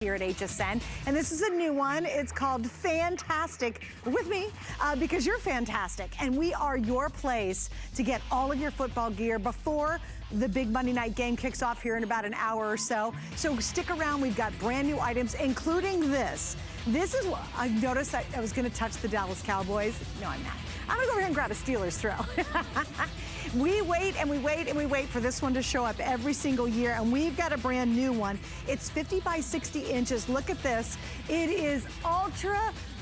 Here at HSN, and this is a new one. It's called FAN-tastic with me because you're fantastic, and we are your place to get all of your football gear before the big Monday night game kicks off here in about an hour or so. So stick around. We've got brand new items, including this. This is what I noticed. I was going to touch the Dallas Cowboys. No, I'm not. I'm going to go over here and grab a Steelers throw. We wait and we wait and we wait for this one to show up every single year, and we've got a brand new one. It's 50 by 60 inches. Look at this. It is ultra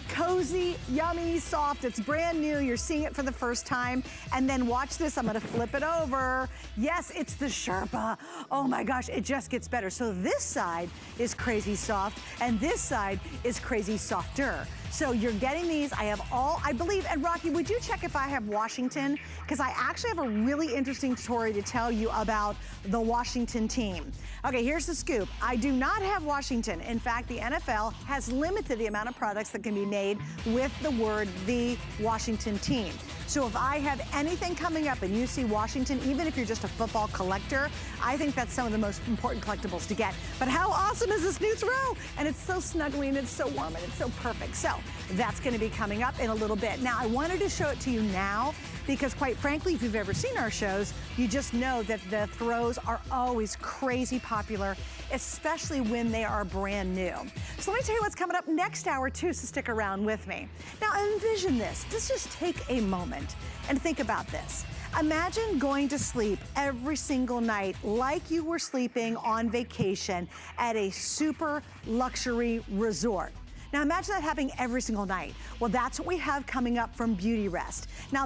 cozy, yummy, soft. It's brand new. You're seeing it for the first time. And then watch this. I'm going to flip it over. Yes, it's the Sherpa. Oh my gosh, it just gets better. So this side is crazy soft, and this side is crazy softer. So you're getting these. I have all, I believe, and Rocky, would you check if I have Washington? Because I actually have a really interesting story to tell you about the Washington team. Okay, here's the scoop. I do not have Washington. In fact, the NFL has limited the amount of products that can be made with the word the Washington team. So if I have anything coming up and you see Washington, even if you're just a football collector, I think that's some of the most important collectibles to get. But how awesome is this new throw? And it's so snuggly and it's so warm and it's so perfect. So that's going to be coming up in a little bit. Now, I wanted to show it to you now because, quite frankly, if you've ever seen our shows, you just know that the throws are always crazy popular, especially when they are brand new. So let me tell you what's coming up next hour, too, so stick around with me. Now, envision this. Let's just take a moment and think about this. Imagine going to sleep every single night like you were sleeping on vacation at a super luxury resort. Now imagine that happening every single night. Well, that's what we have coming up from Beauty Rest. Now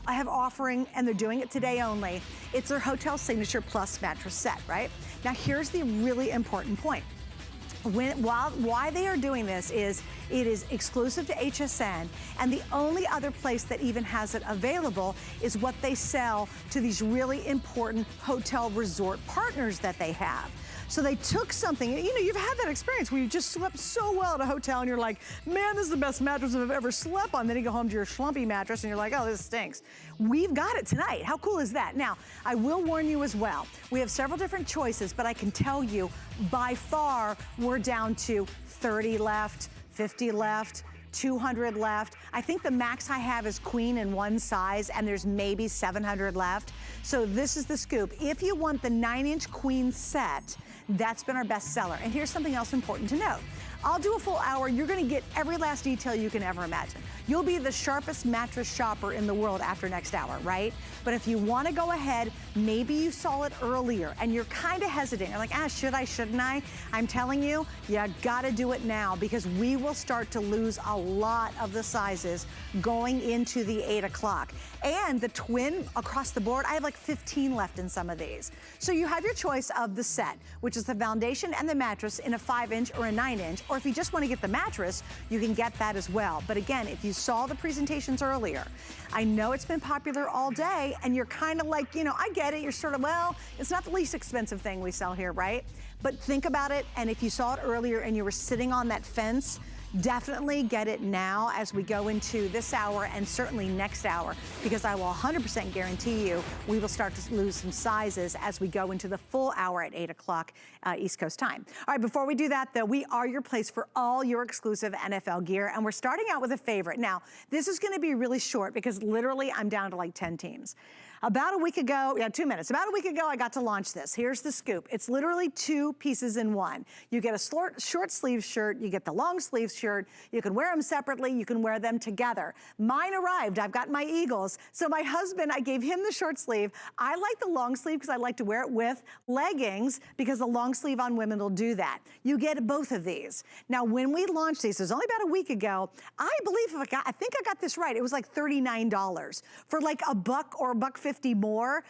I have offering, and they're doing it today only. It's their Hotel Signature Plus mattress set, right? Now here's the really important point. Why they are doing this is it is exclusive to HSN, and the only other place that even has it available is what they sell to these really important hotel resort partners that they have. So they took something, you know, you've had that experience where you just slept so well at a hotel and you're like, man, this is the best mattress I've ever slept on. Then you go home to your schlumpy mattress and you're like, oh, this stinks. We've got it tonight. How cool is that? Now, I will warn you as well. We have several different choices, but I can tell you by far we're down to 30 left, 50 left, 200 left. I think the max I have is queen in one size, and there's maybe 700 left. So this is the scoop. If you want the 9-inch queen set, that's been our best seller. And here's something else important to note. I'll do a full hour. You're going to get every last detail you can ever imagine. You'll be the sharpest mattress shopper in the world after next hour, right? But if you want to go ahead, maybe you saw it earlier and you're kind of hesitant. You're like, should I, shouldn't I? I'm telling you, you got to do it now, because we will start to lose a lot of the sizes going into the 8 o'clock. And the twin across the board, I have like 15 left in some of these. So you have your choice of the set, which is the foundation and the mattress in a 5-inch or a 9-inch. Or if you just want to get the mattress, you can get that as well. But again, if you saw the presentations earlier, I know it's been popular all day, and you're kind of like, you know, I get it. You're sort of, well, it's not the least expensive thing we sell here, right? But think about it, and if you saw it earlier and you were sitting on that fence, definitely get it now as we go into this hour and certainly next hour, because I will 100% guarantee you we will start to lose some sizes as we go into the full hour at 8 o'clock East Coast time. All right, before we do that though, we are your place for all your exclusive NFL gear, and we're starting out with a favorite. Now, this is gonna be really short because literally I'm down to like 10 teams. About a week ago, 2 minutes. About a week ago, I got to launch this. Here's the scoop. It's literally 2 pieces in one. You get a short sleeve shirt, you get the long sleeve shirt, you can wear them separately, you can wear them together. Mine arrived, I've got my Eagles. So my husband, I gave him the short sleeve. I like the long sleeve because I like to wear it with leggings, because the long sleeve on women will do that. You get both of these. Now, when we launched these, it was only about a week ago, I believe I think I got this right. It was like $39 for like $1 or $1.50 more.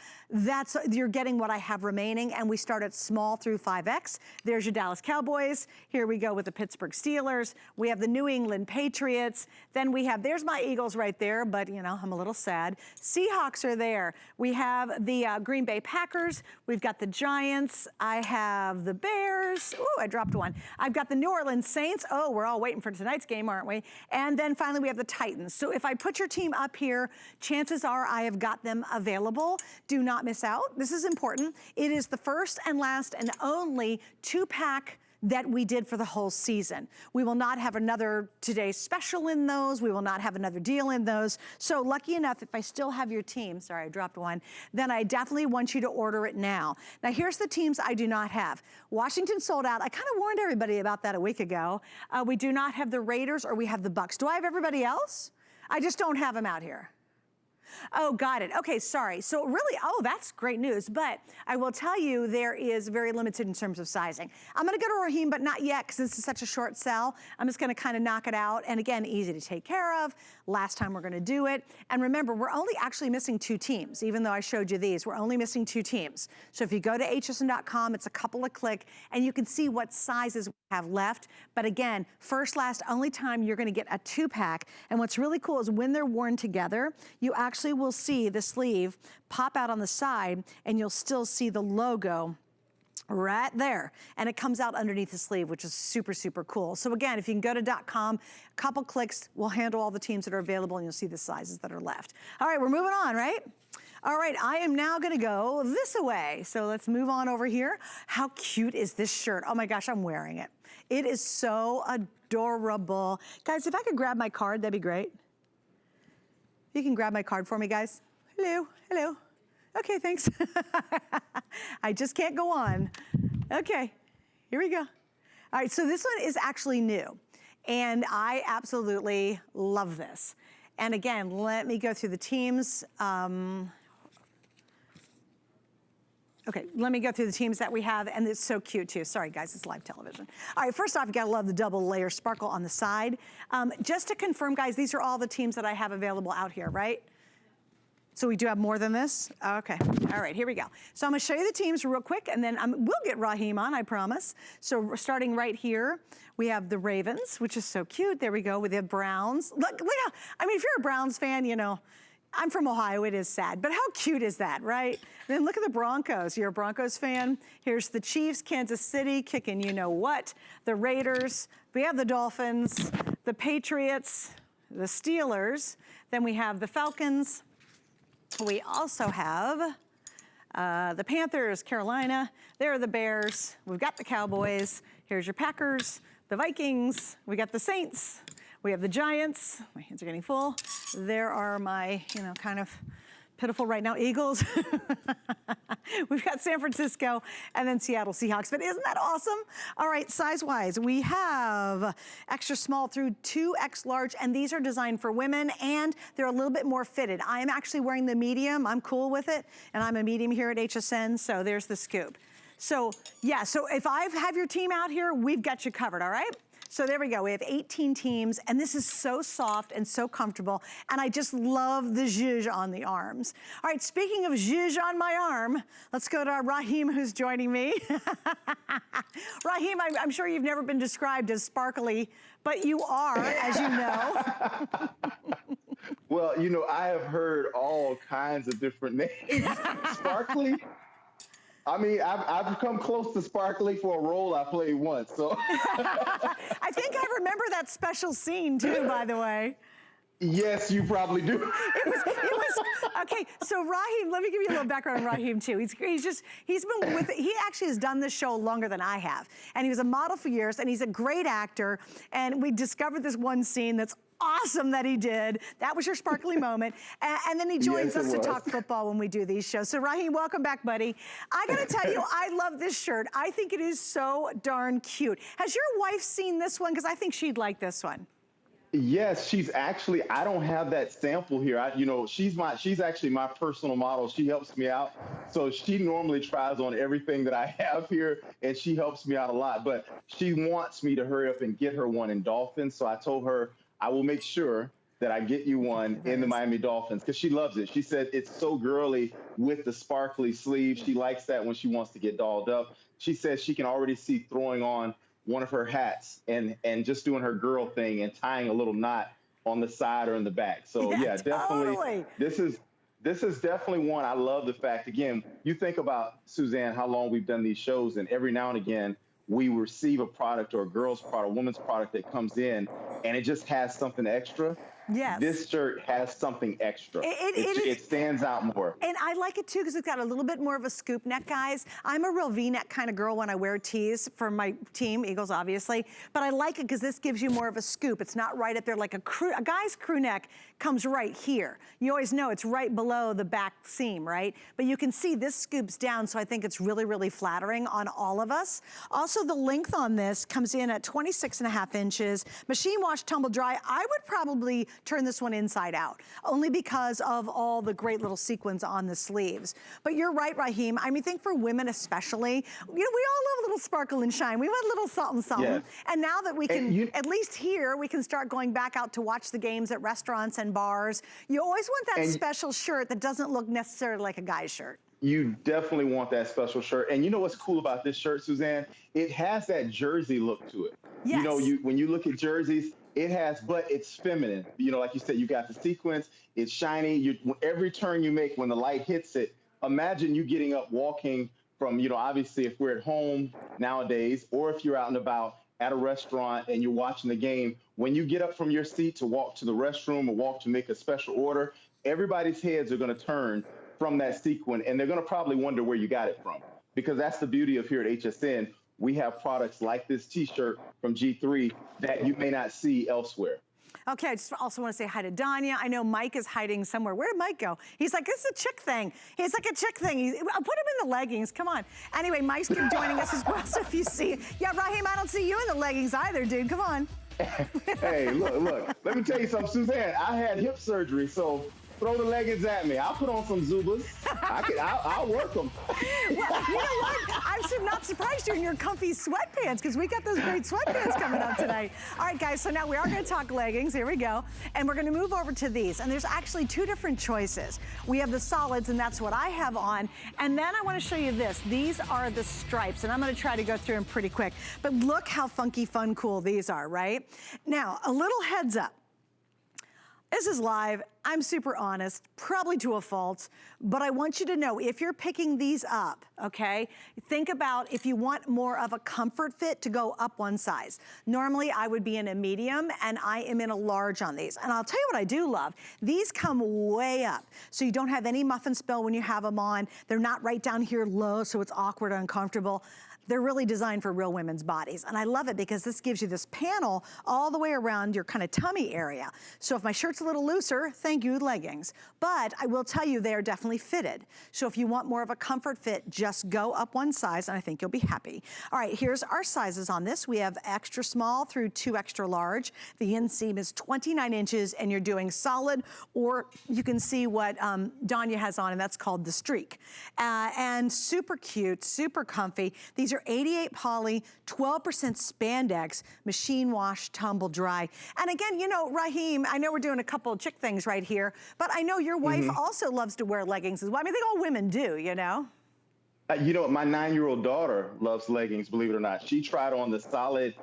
You're getting what I have remaining, and we start at small through 5X. There's your Dallas Cowboys. Here we go with the Pittsburgh Steelers. We have the New England Patriots. Then we have, there's my Eagles right there, but you know, I'm a little sad. Seahawks are there. We have the Green Bay Packers. We've got the Giants. I have the Bears. Ooh, I dropped one. I've got the New Orleans Saints. Oh, we're all waiting for tonight's game, aren't we? And then finally we have the Titans. So if I put your team up here, chances are I have got them available. Do not miss out. This is important. It is the first and last and only 2-pack that we did for the whole season. We will not have another today's special in those. We will not have another deal in those. So lucky enough, if I still have your team, sorry, I dropped one, then I definitely want you to order it now. Now here's the teams I do not have. Washington sold out. I kind of warned everybody about that a week ago. We do not have the Raiders or we have the Bucks. Do I have everybody else? I just don't have them out here. Oh, got it. Okay, sorry. So really, oh, that's great news. But I will tell you, there is very limited in terms of sizing. I'm going to go to Raheem, but not yet because this is such a short sell. I'm just going to kind of knock it out. And again, easy to take care of. Last time we're going to do it. And remember, we're only actually missing 2 teams. Even though I showed you these, we're only missing 2 teams. So if you go to hsn.com, it's a couple of clicks, and you can see what sizes we have left. But again, first, last, only time you're going to get a 2-pack. And what's really cool is when they're worn together, you actually will see the sleeve pop out on the side, and you'll still see the logo right there. And it comes out underneath the sleeve, which is super, super cool. So again, if you can go to .com, a couple clicks, we'll handle all the teams that are available, and you'll see the sizes that are left. All right, we're moving on, right? All right, I am now gonna go this way. So let's move on over here. How cute is this shirt? Oh my gosh, I'm wearing it. It is so adorable. Guys, if I could grab my card, that'd be great. You can grab my card for me, guys. Hello, hello. Okay, thanks. I just can't go on. Okay, here we go. All right, so this one is actually new, and I absolutely love this. And again, let me go through the teams. Okay, let me go through the teams that we have, and it's so cute too. Sorry guys, it's live television. All right, first off, you gotta love the double layer sparkle on the side. Just to confirm, guys, these are all the teams that I have available out here, right? So we do have more than this? Okay, all right, here we go. So I'm gonna show you the teams real quick, and then we'll get Raheem on, I promise. So starting right here, we have the Ravens, which is so cute. There we go, with the Browns. Look how, I mean, if you're a Browns fan, you know, I'm from Ohio, it is sad, but how cute is that, right? Then look at the Broncos. You're a Broncos fan. Here's the Chiefs, Kansas City, kicking you know what. The Raiders, we have the Dolphins, the Patriots, the Steelers. Then we have the Falcons. We also have the Panthers, Carolina. There are the Bears. We've got the Cowboys. Here's your Packers, the Vikings. We got the Saints. We have the Giants. My hands are getting full. There are my, you know, kind of pitiful right now Eagles. We've got San Francisco and then Seattle Seahawks. But isn't that awesome? All right, size-wise, we have extra small through 2X large, and these are designed for women, and they're a little bit more fitted. I am actually wearing the medium. I'm cool with it, and I'm a medium here at HSN, so there's the scoop. So, yeah, so if I have your team out here, we've got you covered, all right? So there we go, we have 18 teams, and this is so soft and so comfortable, and I just love the zhuzh on the arms. All right, speaking of zhuzh on my arm, let's go to Raheem, who's joining me. Raheem, I'm sure you've never been described as sparkly, but you are, as you know. Well, you know, I have heard all kinds of different names. Sparkly? I mean, I've come close to sparkly for a role I played once, so. I think I remember that special scene too, by the way. Yes, you probably do. It was, okay, so Raheem, let me give you a little background on Raheem too. He's been with, he actually has done this show longer than I have. And he was a model for years, and he's a great actor. And we discovered this one scene that's awesome that he did. That was your sparkly moment. And then he joins us to talk football when we do these shows. So Raheem, welcome back, buddy. I gotta tell you, I love this shirt. I think it is so darn cute. Has your wife seen this one? Because I think she'd like this one. Yes, she's actually, I don't have that sample here. You know, she's actually my personal model. She helps me out. So she normally tries on everything that I have here, and she helps me out a lot. But she wants me to hurry up and get her one in Dolphins. So I told her, I will make sure that I get you one in the Miami Dolphins, because she loves it. She said it's so girly with the sparkly sleeves. She likes that when she wants to get dolled up. She says she can already see throwing on one of her hats and just doing her girl thing and tying a little knot on the side or in the back. So yeah, definitely. Totally. This is definitely one. I love the fact, again, you think about, Suzanne, how long we've done these shows, and every now and again, we receive a product or a girl's product, a woman's product that comes in, and it just has something extra. Yes. This shirt has something extra. It stands out more. And I like it too because it's got a little bit more of a scoop neck, guys. I'm a real V-neck kind of girl when I wear tees for my team, Eagles obviously, but I like it because this gives you more of a scoop. It's not right up there like a guy's crew neck comes right here. You always know it's right below the back seam, right? But you can see this scoops down, so I think it's really, really flattering on all of us. Also, the length on this comes in at 26.5 inches. Machine wash, tumble dry. I would probably turn this one inside out, only because of all the great little sequins on the sleeves. But you're right, Raheem. I mean, I think for women especially, you know, we all love a little sparkle and shine. We want a little something, something. Yes. And now that we can, at least here, we can start going back out to watch the games at restaurants and bars. You always want that special shirt that doesn't look necessarily like a guy's shirt. You definitely want that special shirt. And you know what's cool about this shirt, Suzanne? It has that jersey look to it. Yes. You know, when you look at jerseys, it has, but it's feminine. You know, like you said, you got the sequins, it's shiny. Every turn you make when the light hits it, imagine you getting up walking from, you know, obviously if we're at home nowadays, or if you're out and about at a restaurant and you're watching the game, when you get up from your seat to walk to the restroom or walk to make a special order, everybody's heads are going to turn from that sequin, and they're going to probably wonder where you got it from, because that's the beauty of here at HSN. We have products like this t-shirt from G3 that you may not see elsewhere. Okay, I just also want to say hi to Danya. I know Mike is hiding somewhere. Where did Mike go? He's like, this is a chick thing. He's like a chick thing. I'll put him in the leggings. Come on. Anyway, Mike's joining us as well. So if you see, yeah, Raheem, I don't see you in the leggings either, dude. Come on. Hey, look. Let me tell you something, Suzanne. I had hip surgery, so throw the leggings at me. I'll put on some Zubas. I'll work them. Well, you know what? I'm not surprised you're in your comfy sweatpants, because we got those great sweatpants coming up tonight. All right, guys, so now we are going to talk leggings. Here we go. And we're going to move over to these. And there's actually two different choices. We have the solids, and that's what I have on. And then I want to show you this. These are the stripes, and I'm going to try to go through them pretty quick. But look how funky, fun, cool these are, right? Now, a little heads up. This is live. I'm super honest, probably to a fault, but I want you to know if you're picking these up, okay, think about if you want more of a comfort fit to go up one size. Normally I would be in a medium, and I am in a large on these. And I'll tell you what I do love. These come way up, so you don't have any muffin spill when you have them on. They're not right down here low, so it's awkward or uncomfortable. They're really designed for real women's bodies. And I love it because this gives you this panel all the way around your kind of tummy area. So if my shirt's a little looser, thank you, leggings. But I will tell you, they are definitely fitted. So if you want more of a comfort fit, just go up one size, and I think you'll be happy. All right, here's our sizes on this. We have extra small through 2 extra large. The inseam is 29 inches, and you're doing solid, or you can see what Danya has on, and that's called the streak. And super cute, super comfy. These are 88 poly, 12% spandex, machine wash, tumble dry. And again, you know, Raheem, I know we're doing a couple of chick things right here, but I know your wife also loves to wear leggings as well. I mean, I think all women do, you know? You know, my 9-year-old daughter loves leggings, believe it or not. She tried on the solid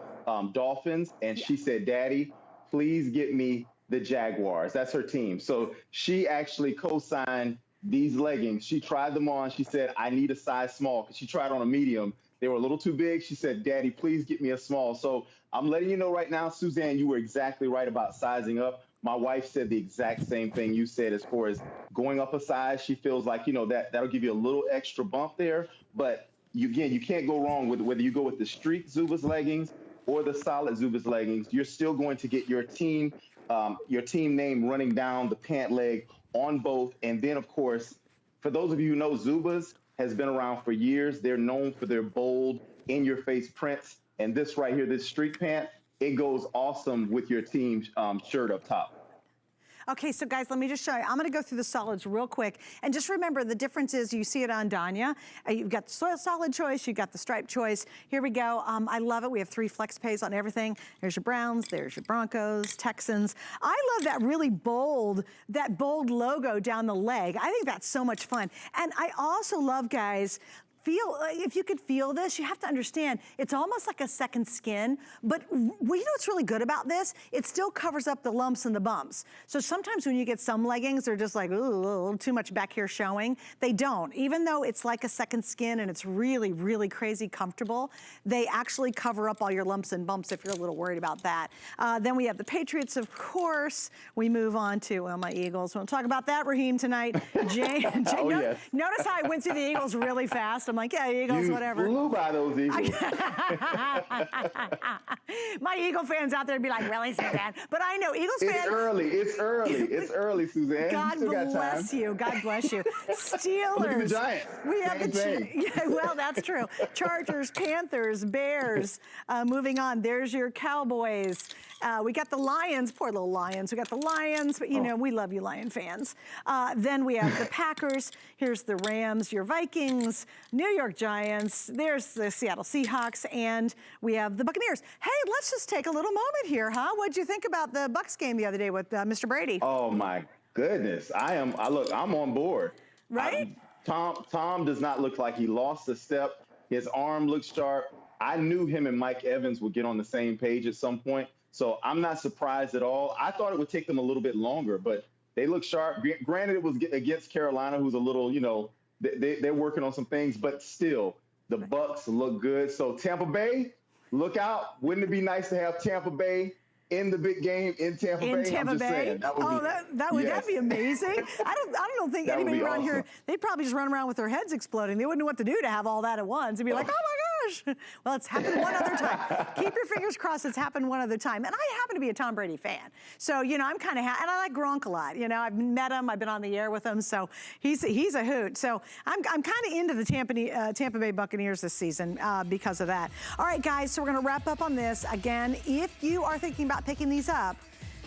Dolphins, and she said, Daddy, please get me the Jaguars. That's her team. So she actually co-signed these leggings. She tried them on. She said, I need a size small, because she tried on a medium. They were a little too big. She said, Daddy, please get me a small. So I'm letting you know right now, Suzanne, you were exactly right about sizing up. My wife said the exact same thing you said as far as going up a size. She feels like, you know, that'll give you a little extra bump there. But again, you can't go wrong with whether you go with the streak Zubaz leggings or the solid Zubaz leggings. You're still going to get your team name running down the pant leg on both. And then, of course, for those of you who know, Zubaz has been around for years. They're known for their bold, in-your-face prints. And this right here, this streak pant, it goes awesome with your team shirt up top. Okay, so guys, let me just show you. I'm gonna go through the solids real quick. And just remember, the difference is you see it on Danya. You've got the solid choice, you've got the stripe choice. Here we go, I love it. We have 3 flex pays on everything. There's your Browns, there's your Broncos, Texans. I love that really bold logo down the leg. I think that's so much fun. And I also love, guys, if you could feel this, you have to understand, it's almost like a second skin, but you know what's really good about this? It still covers up the lumps and the bumps. So sometimes when you get some leggings, they're just like, ooh, a little too much back here showing. They don't. Even though it's like a second skin and it's really, really crazy comfortable, they actually cover up all your lumps and bumps if you're a little worried about that. Then we have the Patriots, of course. We move on to, well, my Eagles. We'll talk about that, Raheem, tonight. Yes. Notice how I went through the Eagles really fast. I'm like, yeah, Eagles, whatever. You flew by those Eagles. My Eagle fans out there would be like, really, Suzanne? But I know Eagles fans. It's early, Suzanne. God bless you. God bless you. Steelers. Look at the Giants. We have yeah, well, that's true. Chargers, Panthers, Bears. Moving on, there's your Cowboys. We got the Lions, poor little Lions. We got the Lions, but you know, we love you Lion fans. Then we have the Packers. Here's the Rams, your Vikings, New York Giants. There's the Seattle Seahawks, and we have the Buccaneers. Hey, let's just take a little moment here, huh? What'd you think about the Bucs game the other day with Mr. Brady? Oh my goodness, I'm on board. Right? Tom does not look like he lost a step. His arm looks sharp. I knew him and Mike Evans would get on the same page at some point. So I'm not surprised at all. I thought it would take them a little bit longer, but they look sharp. Granted, it was against Carolina, who's a little, you know, they're working on some things, but still, the Bucs look good. So Tampa Bay, look out. Wouldn't it be nice to have Tampa Bay in the big game in Tampa Bay? I'm just saying, that'd be amazing. I don't think anybody around here, they'd probably just run around with their heads exploding. They wouldn't know what to do to have all that at once. They'd be like, oh my gosh. Well, it's happened one other time. Keep your fingers crossed it's happened one other time. And I happen to be a Tom Brady fan. So, you know, I'm kind of, and I like Gronk a lot. You know, I've met him, I've been on the air with him. So he's a hoot. So I'm kind of into the Tampa Bay Buccaneers this season because of that. All right, guys, so we're going to wrap up on this. Again, if you are thinking about picking these up,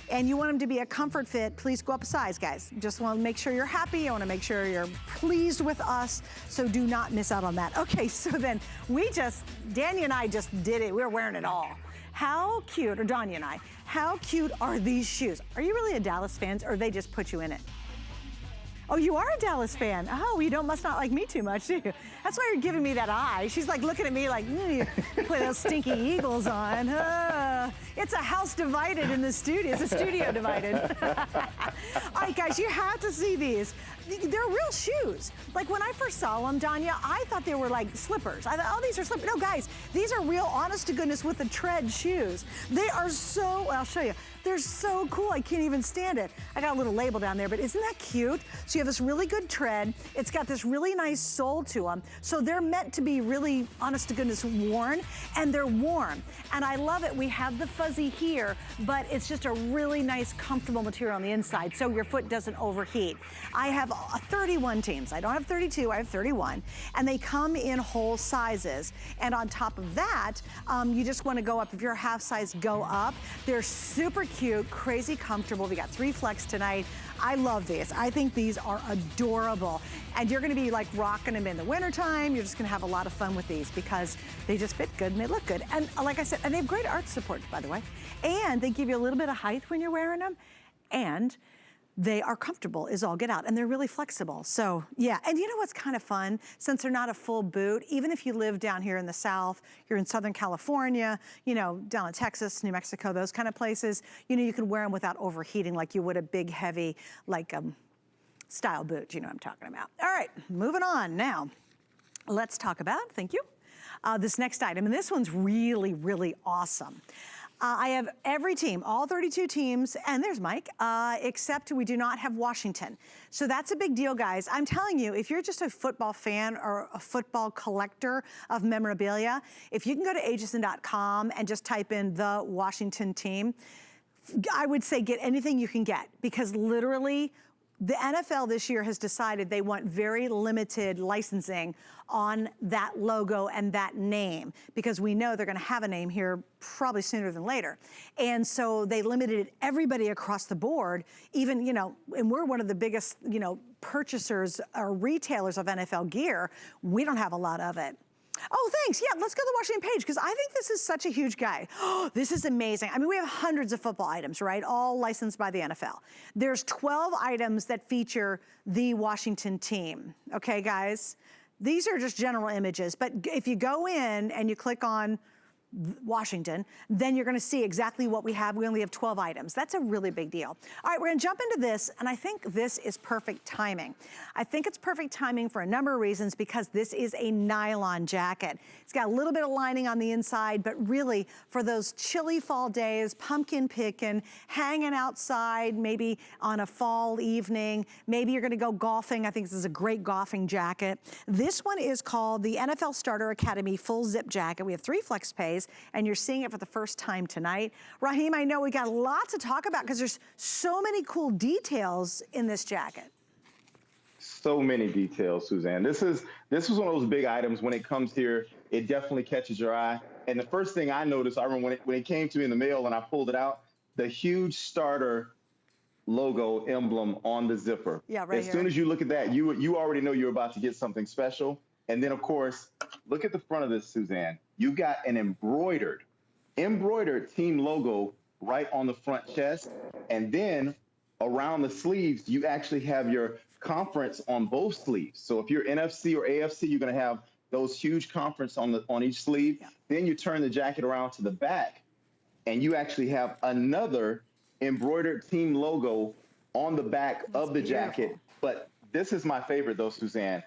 and you want them to be a comfort fit, please go up a size, guys. Just want to make sure you're happy. I want to make sure you're pleased with us, so do not miss out on that. Okay, so then Danya and I just did it. We're wearing it all. How cute, or Danya and I, how cute are these shoes? Are you really a Dallas fan, or they just put you in it? Oh, you are a Dallas fan. Oh, you must not like me too much, do you? That's why you're giving me that eye. She's like looking at me like, you put those stinky Eagles on. It's a house divided in the studio. It's a studio divided. All right, guys, you have to see these. They're real shoes. Like when I first saw them, Danya, I thought they were like slippers. I thought, oh, these are slippers. No, guys, these are real, honest to goodness, with the tread shoes. They are so, I'll show you. They're so cool, I can't even stand it. I got a little label down there, but isn't that cute? So you have this really good tread. It's got this really nice sole to them. So they're meant to be really, honest to goodness, worn, and they're warm. And I love it. We have the fuzzy here, but it's just a really nice, comfortable material on the inside, so your foot doesn't overheat. I have 31 teams. I don't have 32, I have 31. And they come in whole sizes. And on top of that, you just want to go up. If you're a half size, go up. They're super cute, crazy comfortable. We got 3 flex tonight. I love these. I think these are adorable. And you're gonna be like rocking them in the wintertime. You're just gonna have a lot of fun with these because they just fit good and they look good. And like I said, and they have great arch support, by the way. And they give you a little bit of height when you're wearing them. And they are comfortable as all get out, and they're really flexible. So yeah, and you know what's kind of fun? Since they're not a full boot, even if you live down here in the South, you're in Southern California, you know, down in Texas, New Mexico, those kind of places, you know, you can wear them without overheating like you would a big, heavy, like style boot, you know what I'm talking about. All right, moving on now. Let's talk about, thank you, this next item, and this one's really, really awesome. I have every team, all 32 teams, and there's Mike, except we do not have Washington. So that's a big deal, guys. I'm telling you, if you're just a football fan or a football collector of memorabilia, if you can go to HSN.com and just type in the Washington team, I would say get anything you can get, because literally, the NFL this year has decided they want very limited licensing on that logo and that name, because we know they're gonna have a name here probably sooner than later. And so they limited everybody across the board, even, you know, and we're one of the biggest, you know, purchasers or retailers of NFL gear. We don't have a lot of it. Oh, thanks. Yeah, let's go to the Washington page, because I think this is such a huge guy. Oh, this is amazing. I mean, we have hundreds of football items, right? All licensed by the NFL. There's 12 items that feature the Washington team. Okay, guys? these are just general images, but if you go in and you click on Washington, then you're gonna see exactly what we have. We only have 12 items. That's a really big deal. All right, we're gonna jump into this, and I think this is perfect timing. I think it's perfect timing for a number of reasons, because this is a nylon jacket. It's got a little bit of lining on the inside, but really for those chilly fall days, pumpkin picking, hanging outside, maybe on a fall evening, maybe you're gonna go golfing. I think this is a great golfing jacket. This one is called the NFL Starter Academy Full Zip Jacket. We have 3 flex pays, and you're seeing it for the first time tonight. Raheem, I know we got a lot to talk about because there's so many cool details in this jacket. So many details, Suzanne. This is one of those big items. When it comes here, it definitely catches your eye. And the first thing I noticed, I remember when it came to me in the mail and I pulled it out, the huge starter logo emblem on the zipper. Yeah, right as here. soon as you look at that, you already know you're about to get something special. And then, of course, look at the front of this, Suzanne. You got an embroidered team logo right on the front chest. And then around the sleeves, you actually have your conference on both sleeves. So if you're NFC or AFC, you're going to have those huge conference on each sleeve. Yeah. Then you turn the jacket around to the back, and you actually have another embroidered team logo on the back of the jacket. But this is my favorite, though, Suzanne.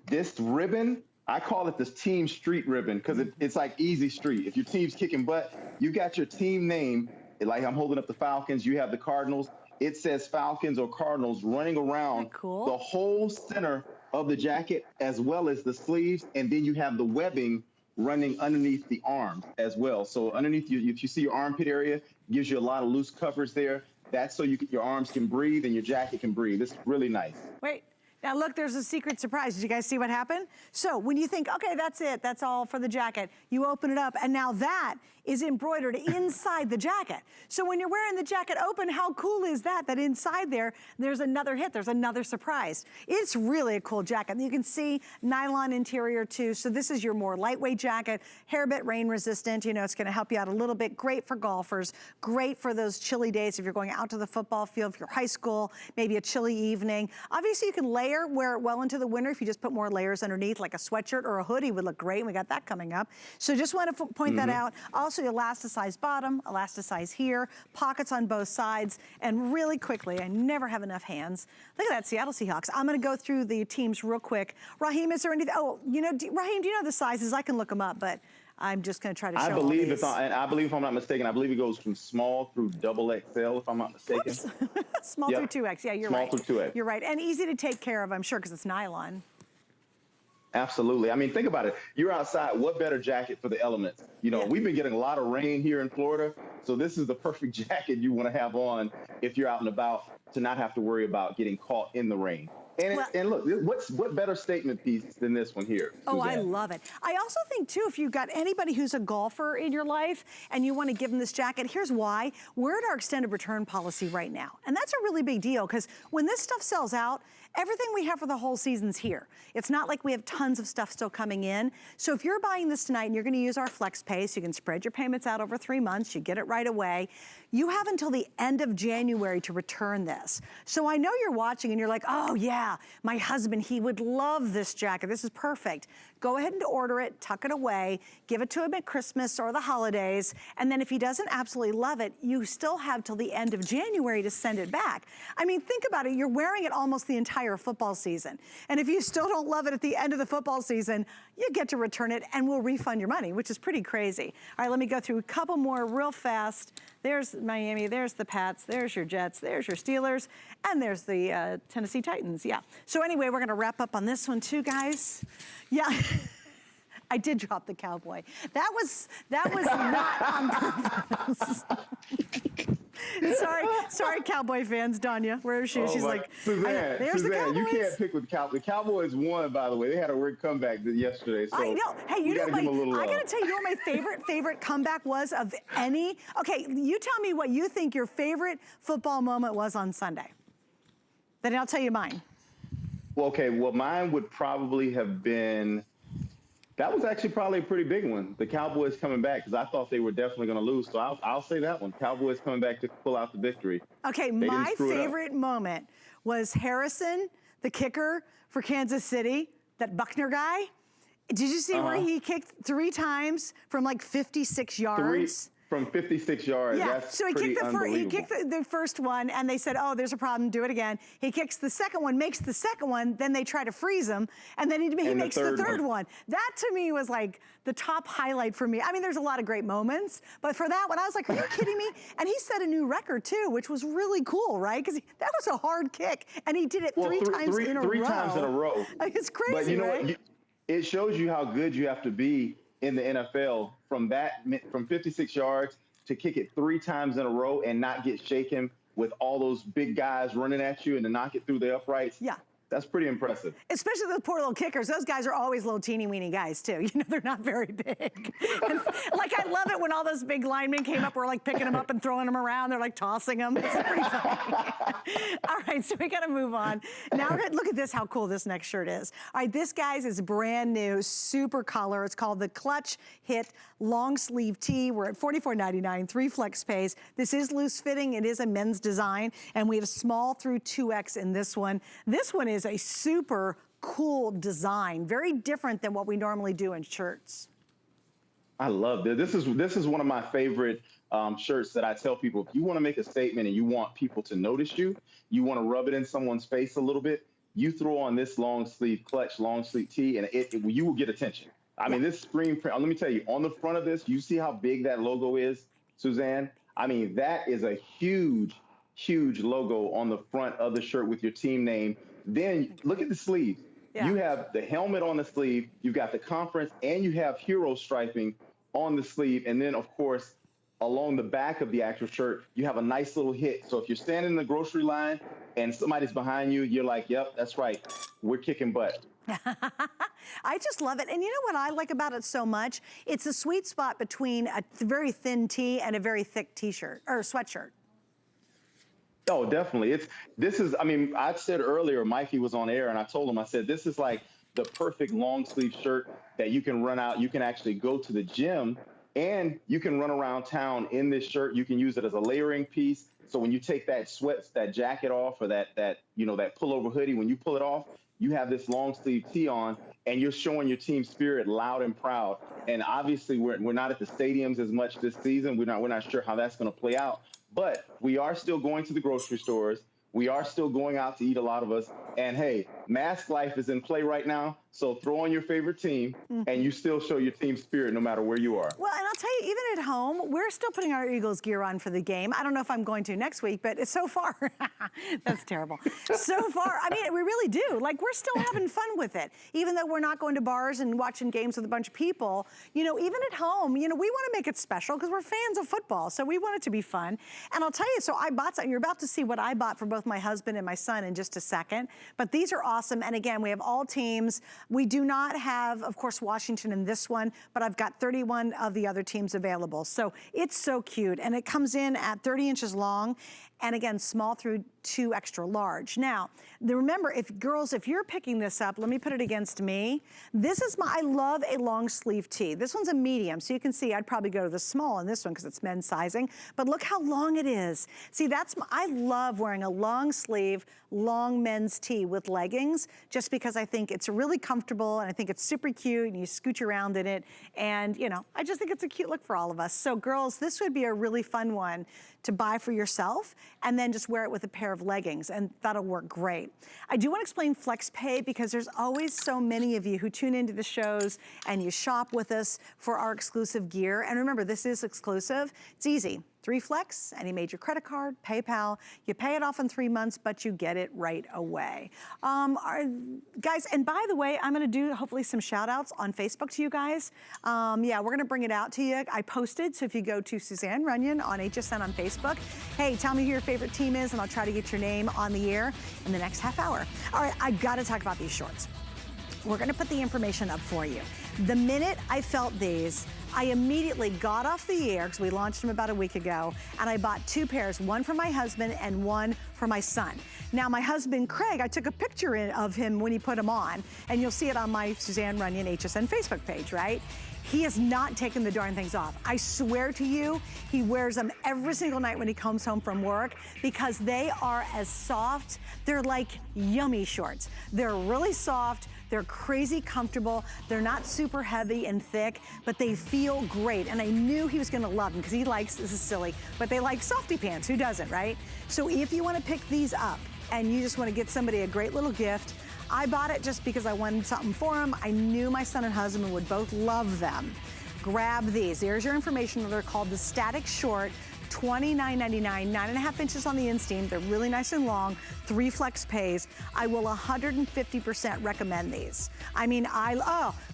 This ribbon, I call it this team street ribbon, because it's like easy street. If your team's kicking butt, you got your team name. Like I'm holding up the Falcons, you have the Cardinals. It says Falcons or Cardinals running around the whole center of the jacket, as well as the sleeves. And then you have the webbing running underneath the arms as well. So underneath you, if you see your armpit area, gives you a lot of loose coverage there. That's so your arms can breathe and your jacket can breathe. It's really nice. Wait. Now look, there's a secret surprise. Did you guys see what happened? So when you think, okay, that's it, that's all for the jacket, you open it up, and now that is embroidered inside the jacket. So when you're wearing the jacket open, how cool is that? That inside there's another hit, there's another surprise. It's really a cool jacket. You can see nylon interior too. So this is your more lightweight jacket, hair bit rain resistant. You know, it's gonna help you out a little bit. Great for golfers, great for those chilly days if you're going out to the football field, if you're high school, maybe a chilly evening. Obviously you can wear it well into the winter if you just put more layers underneath, like a sweatshirt or a hoodie would look great. We got that coming up. So just want to point that out. Also elasticized bottom, elasticized here, pockets on both sides, and really quickly, I never have enough hands. Look at that, Seattle Seahawks. I'm gonna go through the teams real quick. Raheem, is there anything, Raheem, do you know the sizes? I can look them up, but I'm just gonna try to show I believe if I'm not mistaken, I believe it goes from small through XXL, if I'm not mistaken. Small through 2X, yeah, you're right. Small through 2X. You're right, and easy to take care of, I'm sure, because it's nylon. Absolutely. I mean, think about it. You're outside. What better jacket for the elements? You know, we've been getting a lot of rain here in Florida, so this is the perfect jacket you want to have on if you're out and about, to not have to worry about getting caught in the rain. And look, what better statement piece than this one here? Oh, Suzanne? I love it. I also think, too, if you've got anybody who's a golfer in your life and you want to give them this jacket, here's why. We're at our extended return policy right now. And that's a really big deal, because when this stuff sells out, everything we have for the whole season's here. It's not like we have tons of stuff still coming in. So if you're buying this tonight and you're gonna use our flex pay, so you can spread your payments out over 3 months, you get it right away, you have until the end of January to return this. So I know you're watching and you're like, oh yeah, my husband, he would love this jacket. This is perfect. Go ahead and order it, tuck it away, give it to him at Christmas or the holidays, and then if he doesn't absolutely love it, you still have till the end of January to send it back. I mean, think about it, you're wearing it almost the entire football season. And if you still don't love it at the end of the football season, you get to return it and we'll refund your money, which is pretty crazy. All right, let me go through a couple more real fast. There's Miami, there's the Pats, there's your Jets, there's your Steelers, and there's the Tennessee Titans, yeah. So anyway, we're gonna wrap up on this one too, guys. Yeah, I did drop the cowboy. That was not on purpose. Sorry, Cowboy fans. Danya, where is she? Oh, she's like, Suzanne, there's the Cowboys. You can't pick with the Cowboys. The Cowboys won, by the way. They had a weird comeback yesterday. So I know. Hey, I gotta tell you what my favorite comeback was of any. Okay, you tell me what you think your favorite football moment was on Sunday. Then I'll tell you mine. Well, okay. Well, mine would probably have been. That was actually probably a pretty big one. The Cowboys coming back, because I thought they were definitely going to lose. So I'll say that one. Cowboys coming back to pull out the victory. Okay, my favorite moment was Harrison, the kicker for Kansas City, that Buckner guy. Did you see where he kicked 3 times from like 56 yards? From 56 yards. Yeah, That's so he kicked the first one, and they said, oh, there's a problem, do it again. He kicks the second one, makes the second one, then they try to freeze him, and then he makes the third one. That to me was like the top highlight for me. I mean, there's a lot of great moments, but for that one, I was like, are you kidding me? And he set a new record too, which was really cool, right? Because that was a hard kick, and he did it three times in a row. 3 times in a row. It's crazy, but you know right? what? It shows you how good you have to be in the NFL from 56 yards to kick it 3 times in a row and not get shaken with all those big guys running at you and to knock it through the uprights. Yeah. That's pretty impressive. Especially the poor little kickers. Those guys are always little teeny weeny guys too. You know, they're not very big. And, like, I love it when all those big linemen came up, we're like picking them up and throwing them around. They're like tossing them. It's pretty funny. All right, so we got to move on. Now look at this, how cool this next shirt is. All right, this, guys, is brand new, super color. It's called the Clutch Hit Long Sleeve Tee. We're at $44.99, 3 flex pays. This is loose fitting. It is a men's design, and we have small through 2X in this one. This one is a super cool design, very different than what we normally do in shirts. I love this. This is one of my favorite shirts that I tell people, if you want to make a statement and you want people to notice you, you want to rub it in someone's face a little bit, you throw on this long sleeve Clutch long sleeve tee, and you will get attention. I mean, this screen print, let me tell you, on the front of this, you see how big that logo is, Suzanne? I mean, that is a huge, huge logo on the front of the shirt with your team name. Then look at the sleeve. Yeah. You have the helmet on the sleeve, you've got the conference, and you have hero striping on the sleeve. And then, of course, along the back of the actual shirt, you have a nice little hit. So if you're standing in the grocery line and somebody's behind you, you're like, yep, that's right. We're kicking butt. I just love it. And you know what I like about it so much? It's a sweet spot between a very thin tee and a very thick t-shirt or sweatshirt. Oh, definitely. I mean, I said earlier, Mikey was on air and I told him, I said, this is like the perfect long sleeve shirt that you can run out. You can actually go to the gym and you can run around town in this shirt. You can use it as a layering piece. So when you take that jacket off or that pullover hoodie, when you pull it off, you have this long sleeve tee on and you're showing your team spirit loud and proud. And obviously we're not at the stadiums as much this season. We're not sure how that's going to play out. But we are still going to the grocery stores. We are still going out to eat, a lot of us. And hey, mask life is in play right now. So throw on your favorite team and you still show your team spirit no matter where you are. Well, and I'll tell you, even at home, we're still putting our Eagles gear on for the game. I don't know if I'm going to next week, but so far, that's terrible. So far, I mean, we really do. Like, we're still having fun with it. Even though we're not going to bars and watching games with a bunch of people, you know, even at home, you know, we want to make it special because we're fans of football. So we want it to be fun. And I'll tell you, so I bought something. You're about to see what I bought for both my husband and my son in just a second. But these are awesome. And again, we have all teams. We do not have, of course, Washington in this one, but I've got 31 of the other teams available. So it's so cute. And it comes in at 30 inches long. And again, small through 2 extra large. Now, remember, girls, if you're picking this up, let me put it against me. This is I love a long sleeve tee. This one's a medium, so you can see I'd probably go to the small in this one because it's men's sizing, but look how long it is. See, I love wearing a long sleeve, long men's tee with leggings, just because I think it's really comfortable and I think it's super cute and you scooch around in it. And, you know, I just think it's a cute look for all of us. So girls, this would be a really fun one to buy for yourself and then just wear it with a pair of leggings, and that'll work great. I do want to explain flex pay because there's always so many of you who tune into the shows and you shop with us for our exclusive gear. And remember, this is exclusive. It's easy. 3 flex, any major credit card, PayPal. You pay it off in 3 months, but you get it right away. Guys, and by the way, I'm gonna do hopefully some shout outs on Facebook to you guys. Yeah, we're gonna bring it out to you. I posted, so if you go to Suzanne Runyon on HSN on Facebook, hey, tell me who your favorite team is and I'll try to get your name on the air in the next half hour. All right, I've gotta talk about these shorts. We're gonna put the information up for you. The minute I felt these, I immediately got off the air, because we launched them about a week ago, and I bought 2 pairs, one for my husband and one for my son. Now, my husband, Craig, I took a picture of him when he put them on, and you'll see it on my Suzanne Runyon HSN Facebook page, right? He has not taken the darn things off. I swear to you, he wears them every single night when he comes home from work because they are as soft. They're like yummy shorts. They're really soft. They're crazy comfortable. They're not super heavy and thick, but they feel great. And I knew he was gonna love them because he likes, this is silly, but they like softy pants. Who doesn't, right? So if you wanna pick these up and you just wanna get somebody a great little gift, I bought it just because I wanted something for him. I knew my son and husband would both love them. Grab these. There's your information. They're called the Static Short. $29.99, 9.5 inches on the inseam. They're really nice and long, 3 flex pays. I will 150% recommend these. I mean,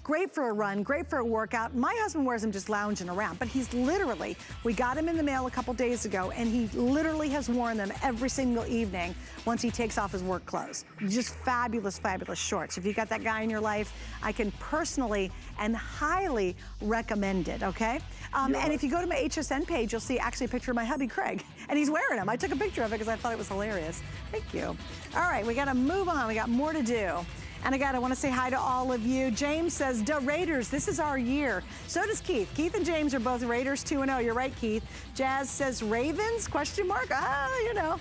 great for a run, great for a workout. My husband wears them just lounging around, but he's literally, we got him in the mail a couple days ago, and he literally has worn them every single evening once he takes off his work clothes. Just fabulous, fabulous shorts. If you got that guy in your life, I can personally and highly recommend it, okay? And if you go to my HSN page, you'll see actually a picture of my hubby, Craig, and he's wearing them. I took a picture of it because I thought it was hilarious. Thank you. All right, we gotta move on. We got more to do. And again, I want to say hi to all of you. James says, "Da Raiders, this is our year." So does Keith. Keith and James are both Raiders 2-0. You're right, Keith. Jazz says, "Ravens?" Question mark. You know.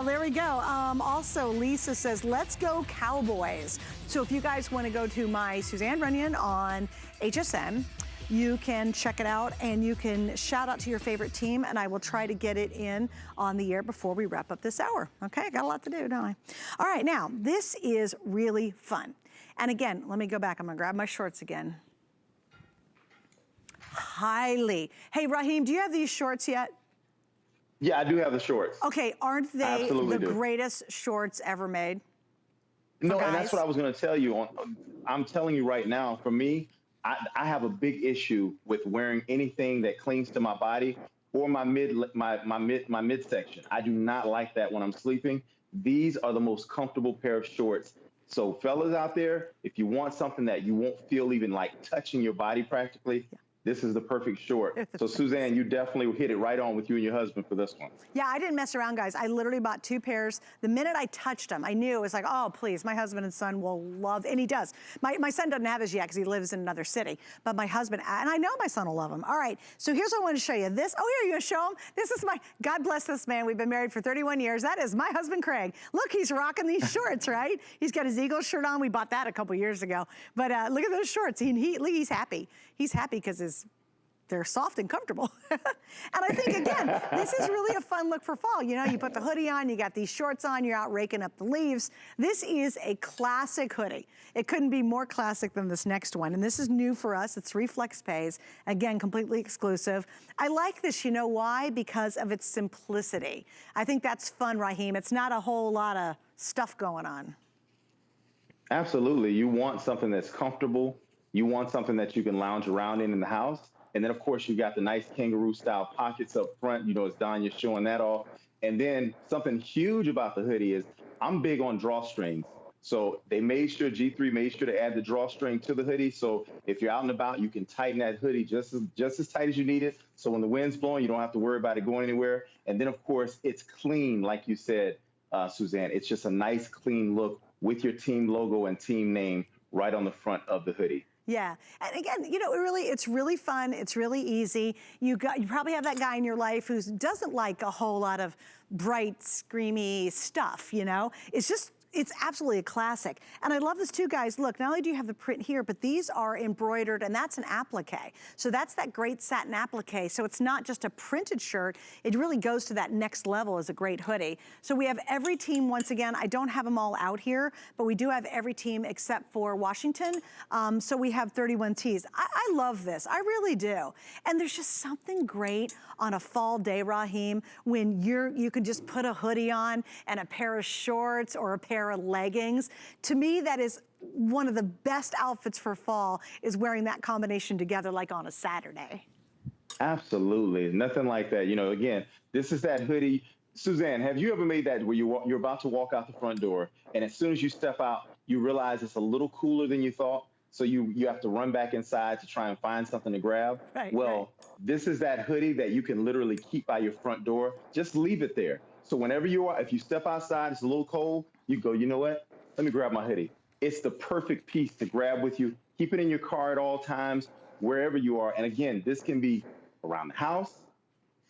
There we go. Also, Lisa says, "Let's go Cowboys." So if you guys want to go to my Suzanne Runyon on HSN, you can check it out and you can shout out to your favorite team, and I will try to get it in on the air before we wrap up this hour. Okay, I got a lot to do, don't I? All right, now, this is really fun. And again, let me go back. I'm gonna grab my shorts again. Highly. Hey, Raheem, do you have these shorts yet? Yeah, I do have the shorts. Okay, aren't they the greatest shorts ever made? No, and that's what I was gonna tell you. I'm telling you right now, for me, I have a big issue with wearing anything that clings to my body or my midsection. I do not like that when I'm sleeping. These are the most comfortable pair of shorts. So fellas out there, if you want something that you won't feel even like touching your body practically, this is the perfect short. So Suzanne, you definitely hit it right on with you and your husband for this one. Yeah, I didn't mess around, guys. I literally bought 2 pairs. The minute I touched them, I knew it was like, oh, please, my husband and son will love, and he does. My son doesn't have his yet because he lives in another city, but my husband, and I know my son will love them. All right, so here's what I want to show you. This, oh, here, you gonna show him? This is my, God bless this man. We've been married for 31 years. That is my husband, Craig. Look, he's rocking these shorts, right? He's got his Eagles shirt on. We bought that a couple years ago. But look at those shorts. He's happy. He's happy because they're soft and comfortable. And I think, again, this is really a fun look for fall. You know, you put the hoodie on, you got these shorts on, you're out raking up the leaves. This is a classic hoodie. It couldn't be more classic than this next one. And this is new for us. It's 3 flex pays. Again, completely exclusive. I like this, you know why? Because of its simplicity. I think that's fun, Raheem. It's not a whole lot of stuff going on. Absolutely. You want something that's comfortable. You want something that you can lounge around in the house. And then, of course, you got the nice kangaroo-style pockets up front. You know, as Donya's showing that off. And then something huge about the hoodie is I'm big on drawstrings. So they made sure, G3 made sure to add the drawstring to the hoodie. So if you're out and about, you can tighten that hoodie just as tight as you need it. So when the wind's blowing, you don't have to worry about it going anywhere. And then, of course, it's clean, like you said, Suzanne. It's just a nice, clean look with your team logo and team name right on the front of the hoodie. Yeah, and again, you know, it's really fun. It's really easy. You probably have that guy in your life who doesn't like a whole lot of bright, screamy stuff, you know? It's absolutely a classic. And I love this too, guys. Look, not only do you have the print here, but these are embroidered, and that's an applique. So that's that great satin applique. So it's not just a printed shirt. It really goes to that next level as a great hoodie. So we have every team, once again, I don't have them all out here, but we do have every team except for Washington. So we have 31 tees. I love this, I really do. And there's just something great on a fall day, Raheem, when you can just put a hoodie on and a pair of shorts or a pair of leggings. To me, that is one of the best outfits for fall, is wearing that combination together like on a Saturday. Absolutely, nothing like that. You know, again, this is that hoodie. Suzanne, have you ever made that where you're about to walk out the front door, and as soon as you step out, you realize it's a little cooler than you thought? So you have to run back inside to try and find something to grab. Right, well, this is that hoodie that you can literally keep by your front door. Just leave it there. So whenever if you step outside, it's a little cold, you go, you know what? Let me grab my hoodie. It's the perfect piece to grab with you. Keep it in your car at all times. wherever you are. And again, this can be around the house,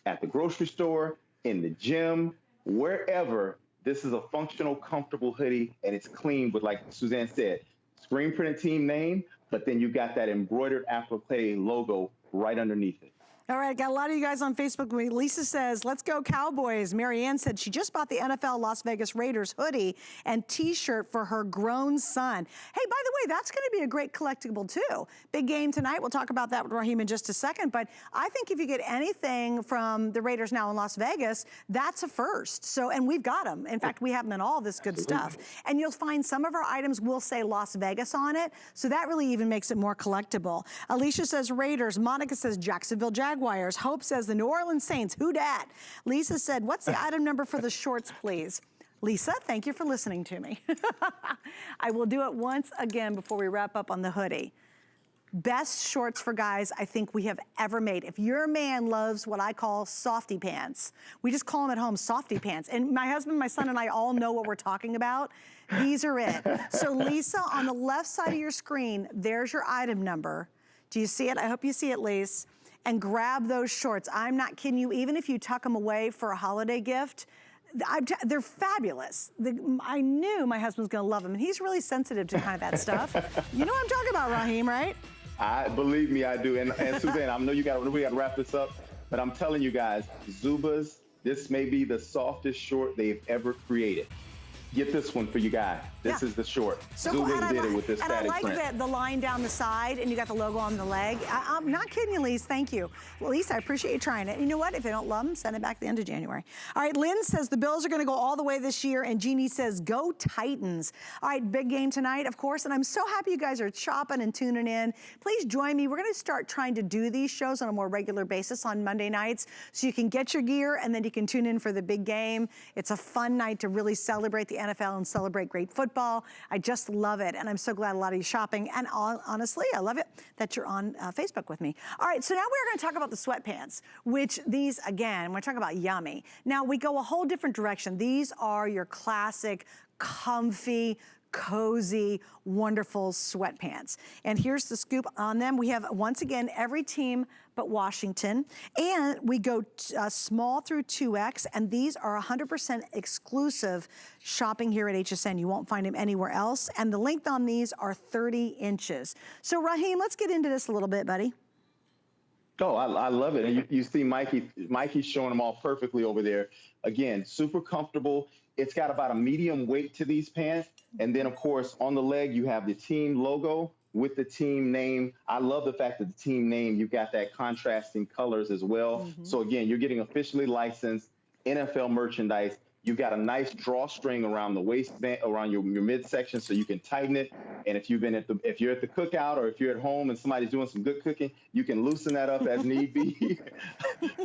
at the grocery store, in the gym, wherever. This is a functional, comfortable hoodie, and it's clean with, like Suzanne said, screen printed team name, but then you got that embroidered applique logo right underneath it. All right, got a lot of you guys on Facebook. Lisa says, let's go Cowboys. Marianne said she just bought the NFL Las Vegas Raiders hoodie and t-shirt for her grown son. Hey, by the way, that's going to be a great collectible too. Big game tonight. We'll talk about that with Raheem in just a second. But I think if you get anything from the Raiders now in Las Vegas, that's a first. So, and we've got them. In fact, we have them in all this good stuff. And you'll find some of our items will say Las Vegas on it. So that really even makes it more collectible. Alicia says Raiders. Monica says Jacksonville Jaguars. Hope says the New Orleans Saints. Who dat? Lisa said, what's the item number for the shorts, please? Lisa, thank you for listening to me. I will do it once again before we wrap up on the hoodie. Best shorts for guys I think we have ever made. If your man loves what I call softy pants, we just call them at home softy pants. And my husband, my son, and I all know what we're talking about. These are it. So Lisa, on the left side of your screen, there's your item number. Do you see it? I hope you see it, Lisa. And grab those shorts. I'm not kidding you, even if you tuck them away for a holiday gift, they're fabulous. I knew my husband was gonna love them, and he's really sensitive to kind of that stuff. You know what I'm talking about, Raheem, right? Believe me, I do. And Suzanne, I know we got to wrap this up, but I'm telling you guys, Zubaz, this may be the softest short they've ever created. Get this one for you guys. This is the short. So Zubaz did it with this static print. And I like the line down the side, and you got the logo on the leg. I'm not kidding you, Lise. Thank you. Well, Lise, I appreciate you trying it. You know what? If they don't love them, send it back at the end of January. All right, Lynn says the Bills are going to go all the way this year, and Jeannie says go Titans. All right, big game tonight, of course, and I'm so happy you guys are shopping and tuning in. Please join me. We're going to start trying to do these shows on a more regular basis on Monday nights, so you can get your gear, and then you can tune in for the big game. It's a fun night to really celebrate the NFL and celebrate great football. I just love it, and I'm so glad a lot of you shopping, and honestly, I love it that you're on Facebook with me. All right, so now we're going to talk about the sweatpants, which these, again, we're talking about yummy. Now, we go a whole different direction. These are your classic, comfy, cozy, wonderful sweatpants. And here's the scoop on them. We have, once again, every team but Washington. And we go small through 2X, and these are 100% exclusive shopping here at HSN. You won't find them anywhere else. And the length on these are 30 inches. So Raheem, let's get into this a little bit, buddy. Oh, I love it. And you see Mikey's showing them all perfectly over there. Again, super comfortable. It's got about a medium weight to these pants. And then, of course, on the leg, you have the team logo with the team name. I love the fact that the team name, you've got that contrasting colors as well. So, again, you're getting officially licensed NFL merchandise. You've got a nice drawstring around the waistband, around your midsection, so you can tighten it. And if you're at the cookout, or if you're at home and somebody's doing some good cooking, you can loosen that up as need be.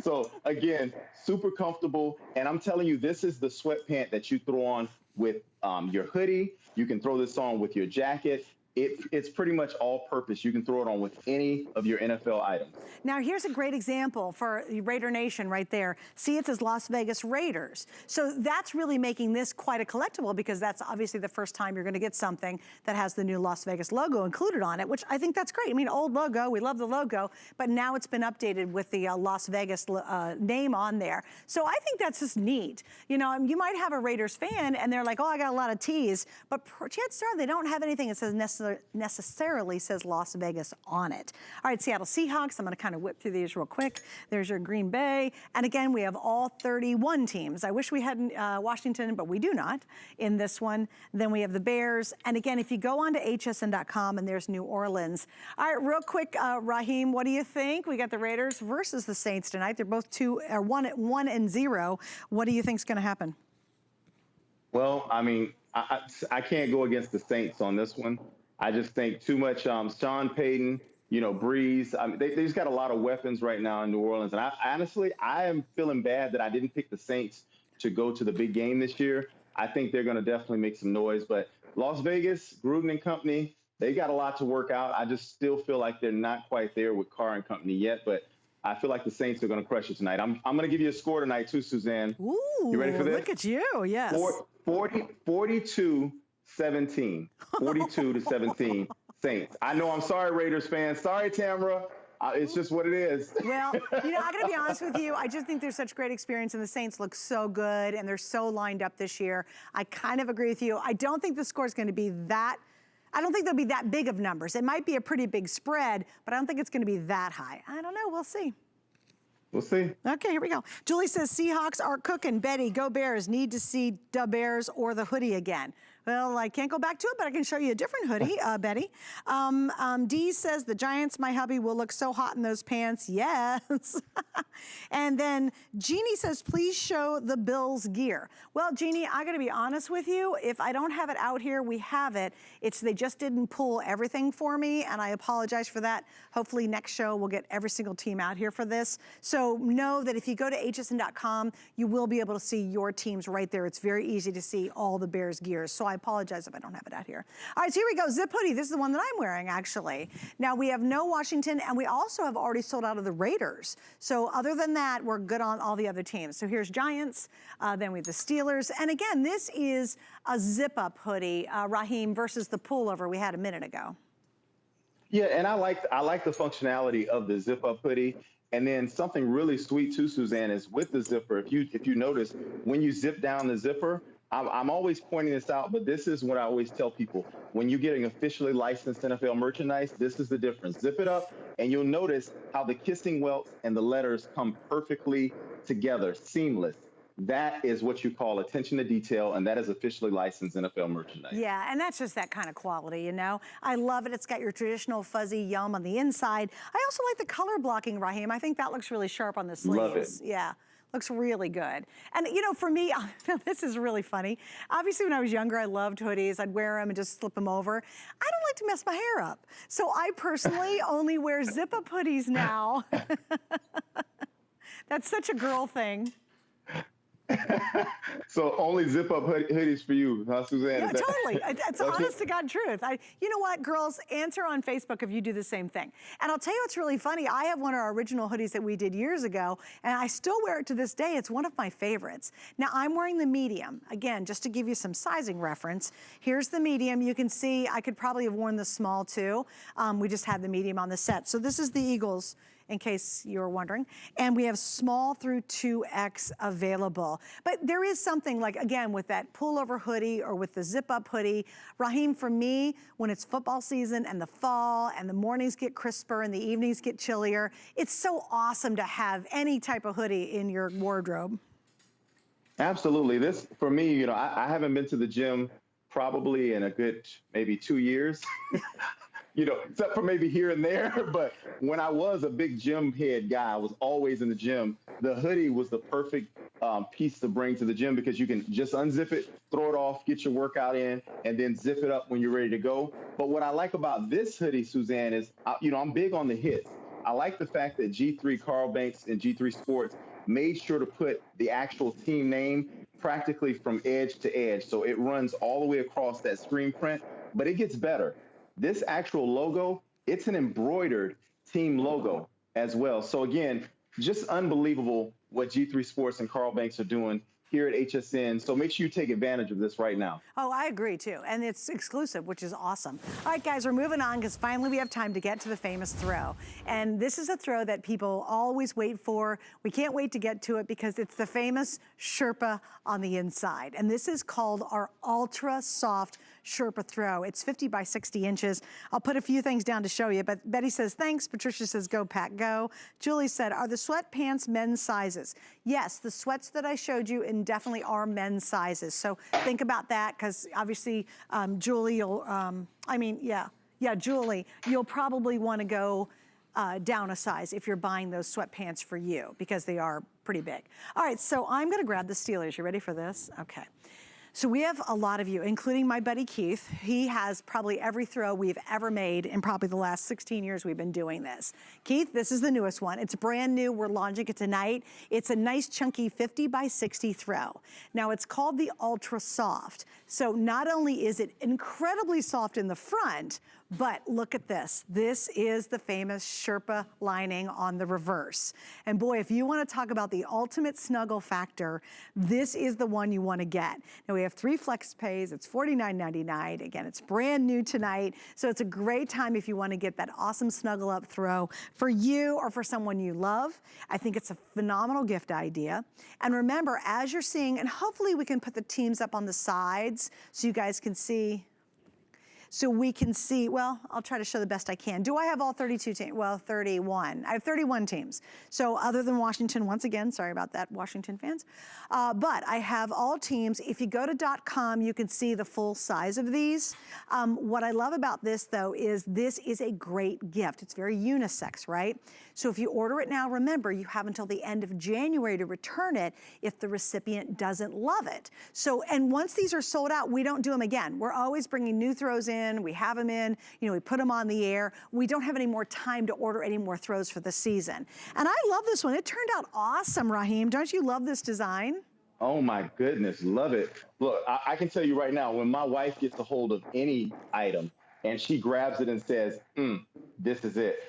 So again, super comfortable. And I'm telling you, this is the sweatpant that you throw on with your hoodie. You can throw this on with your jacket. It's pretty much all purpose. You can throw it on with any of your NFL items. Now, here's a great example for Raider Nation right there. See, it says Las Vegas Raiders. So that's really making this quite a collectible, because that's obviously the first time you're going to get something that has the new Las Vegas logo included on it, which I think that's great. I mean, old logo, we love the logo, but now it's been updated with the Las Vegas name on there. So I think that's just neat. You know, you might have a Raiders fan and they're like, oh, I got a lot of tees, but chances are they don't have anything that says necessarily says Las Vegas on it. All right, Seattle Seahawks. I'm going to kind of whip through these real quick. There's your Green Bay. And again, we have all 31 teams. I wish we had Washington, but we do not in this one. Then we have the Bears. And again, if you go on to hsn.com, and there's New Orleans. All right, real quick, Raheem, what do you think? We got the Raiders versus the Saints tonight. They're both 1-0. What do you think is going to happen? Well, I mean, I can't go against the Saints on this one. I just think too much Sean Payton, you know, Breeze. I mean, they just got a lot of weapons right now in New Orleans. And honestly, I am feeling bad that I didn't pick the Saints to go to the big game this year. I think they're going to definitely make some noise. But Las Vegas, Gruden and company, they got a lot to work out. I just still feel like they're not quite there with Carr and company yet. But I feel like the Saints are going to crush it tonight. I'm going to give you a score tonight too, Suzanne. Ooh, you ready for this? Look at you, yes. 42-17. 42-17 Saints. I know, I'm sorry, Raiders fans. Sorry, Tamara. It's just what it is. Well, you know, I gotta be honest with you. I just think there's such great experience, and the Saints look so good, and they're so lined up this year. I kind of agree with you. I don't think the score is going to be that. I don't think there'll be that big of numbers. It might be a pretty big spread, but I don't think it's going to be that high. I don't know. We'll see. We'll see. Okay, here we go. Julie says, Seahawks are cooking. Betty, go Bears. Need to see the Bears or the hoodie again. Well, I can't go back to it, but I can show you a different hoodie, Betty. Dee says, the Giants, my hubby, will look so hot in those pants. Yes. And then Jeannie says, please show the Bills gear. Well, Jeannie, I got to be honest with you. If I don't have it out here, we have it. They just didn't pull everything for me, and I apologize for that. Hopefully next show we'll get every single team out here for this. So know that if you go to hsn.com, you will be able to see your teams right there. It's very easy to see all the Bears gears. So I apologize if I don't have it out here. All right, so here we go. Zip hoodie. This is the one that I'm wearing, actually. Now, we have no Washington, and we also have already sold out of the Raiders. So other than that, we're good on all the other teams. So here's Giants, then we have the Steelers. And again, this is a zip-up hoodie, Raheem, versus the pullover we had a minute ago. Yeah, and I like the functionality of the zip-up hoodie. And then something really sweet too, Suzanne, is with the zipper. If you notice, when you zip down the zipper, I'm always pointing this out, but this is what I always tell people. When you're getting officially licensed NFL merchandise, this is the difference. Zip it up, and you'll notice how the kissing welts and the letters come perfectly together, seamless. That is what you call attention to detail, and that is officially licensed NFL merchandise. Yeah, and that's just that kind of quality, you know? I love it. It's got your traditional fuzzy yum on the inside. I also like the color blocking, Raheem. I think that looks really sharp on the sleeves. Love it. Yeah. Looks really good. And you know, for me, this is really funny. Obviously, when I was younger, I loved hoodies. I'd wear them and just slip them over. I don't like to mess my hair up. So I personally only wear zip-up hoodies now. That's such a girl thing. So only zip-up hoodies for you, huh, Suzanne? Yeah, totally. It's honest to God truth. You know what, girls, answer on Facebook if you do the same thing. And I'll tell you what's really funny. I have one of our original hoodies that we did years ago, and I still wear it to this day. It's one of my favorites. Now, I'm wearing the medium. Again, just to give you some sizing reference, here's the medium. You can see I could probably have worn the small too. We just had the medium on the set. So this is the Eagles, in case you were wondering. And we have small through 2X available. But there is something like, again, with that pullover hoodie or with the zip-up hoodie, Raheem, for me, when it's football season and the fall and the mornings get crisper and the evenings get chillier, it's so awesome to have any type of hoodie in your wardrobe. Absolutely. This, for me, you know, I haven't been to the gym probably in a good maybe 2 years. You know, except for maybe here and there. But when I was a big gym head guy, I was always in the gym. The hoodie was the perfect piece to bring to the gym because you can just unzip it, throw it off, get your workout in, and then zip it up when you're ready to go. But what I like about this hoodie, Suzanne, is, you know, I'm big on the hits. I like the fact that G3 Carl Banks and G3 Sports made sure to put the actual team name practically from edge to edge. So it runs all the way across that screen print, but it gets better. This actual logo, it's an embroidered team logo as well. So again, just unbelievable what G3 Sports and Carl Banks are doing here at HSN. So make sure you take advantage of this right now. Oh, I agree too. And it's exclusive, which is awesome. All right, guys, we're moving on because finally we have time to get to the famous throw. And this is a throw that people always wait for. We can't wait to get to it because it's the famous Sherpa on the inside. And this is called our Ultra Soft Sherpa throw. It's 50 by 60 inches. I'll put a few things down to show you, but Betty says, thanks. Patricia says, go Pack, go. Julie said, are the sweatpants men's sizes? Yes, the sweats that I showed you definitely are men's sizes. So think about that because obviously, Julie, you'll, Julie, you'll probably want to go down a size if you're buying those sweatpants for you because they are pretty big. All right, so I'm going to grab the Steelers. You ready for this? Okay. So we have a lot of you, including my buddy Keith. He has probably every throw we've ever made in probably the last 16 years we've been doing this. Keith, this is the newest one. It's brand new. We're launching it tonight. It's a nice chunky 50 by 60 throw. Now it's called the Ultra Soft. So not only is it incredibly soft in the front, But look at this. This is the famous Sherpa lining on the reverse. And boy, if you want to talk about the ultimate snuggle factor, this is the one you want to get. Now we have 3 flex pays. It's $49.99. Again, it's brand new tonight. So it's a great time if you want to get that awesome snuggle up throw for you or for someone you love. I think it's a phenomenal gift idea. And remember, as you're seeing, and hopefully we can put the teams up on the sides so you guys can see. So we can see, well, I'll try to show the best I can. Do I have all 32 teams? Well, 31. I have 31 teams. So other than Washington, once again, sorry about that, Washington fans. But I have all teams. If you go to .com, you can see the full size of these. What I love about this, though, is this is a great gift. It's very unisex, right? So if you order it now, remember, you have until the end of January to return it if the recipient doesn't love it. So, and once these are sold out, we don't do them again. We're always bringing new throws in. We have them in, you know, we put them on the air. We don't have any more time to order any more throws for the season. And I love this one. It turned out awesome, Raheem. Don't you love this design? Oh my goodness, love it. Look, I can tell you right now, when my wife gets a hold of any item and she grabs it and says, this is it.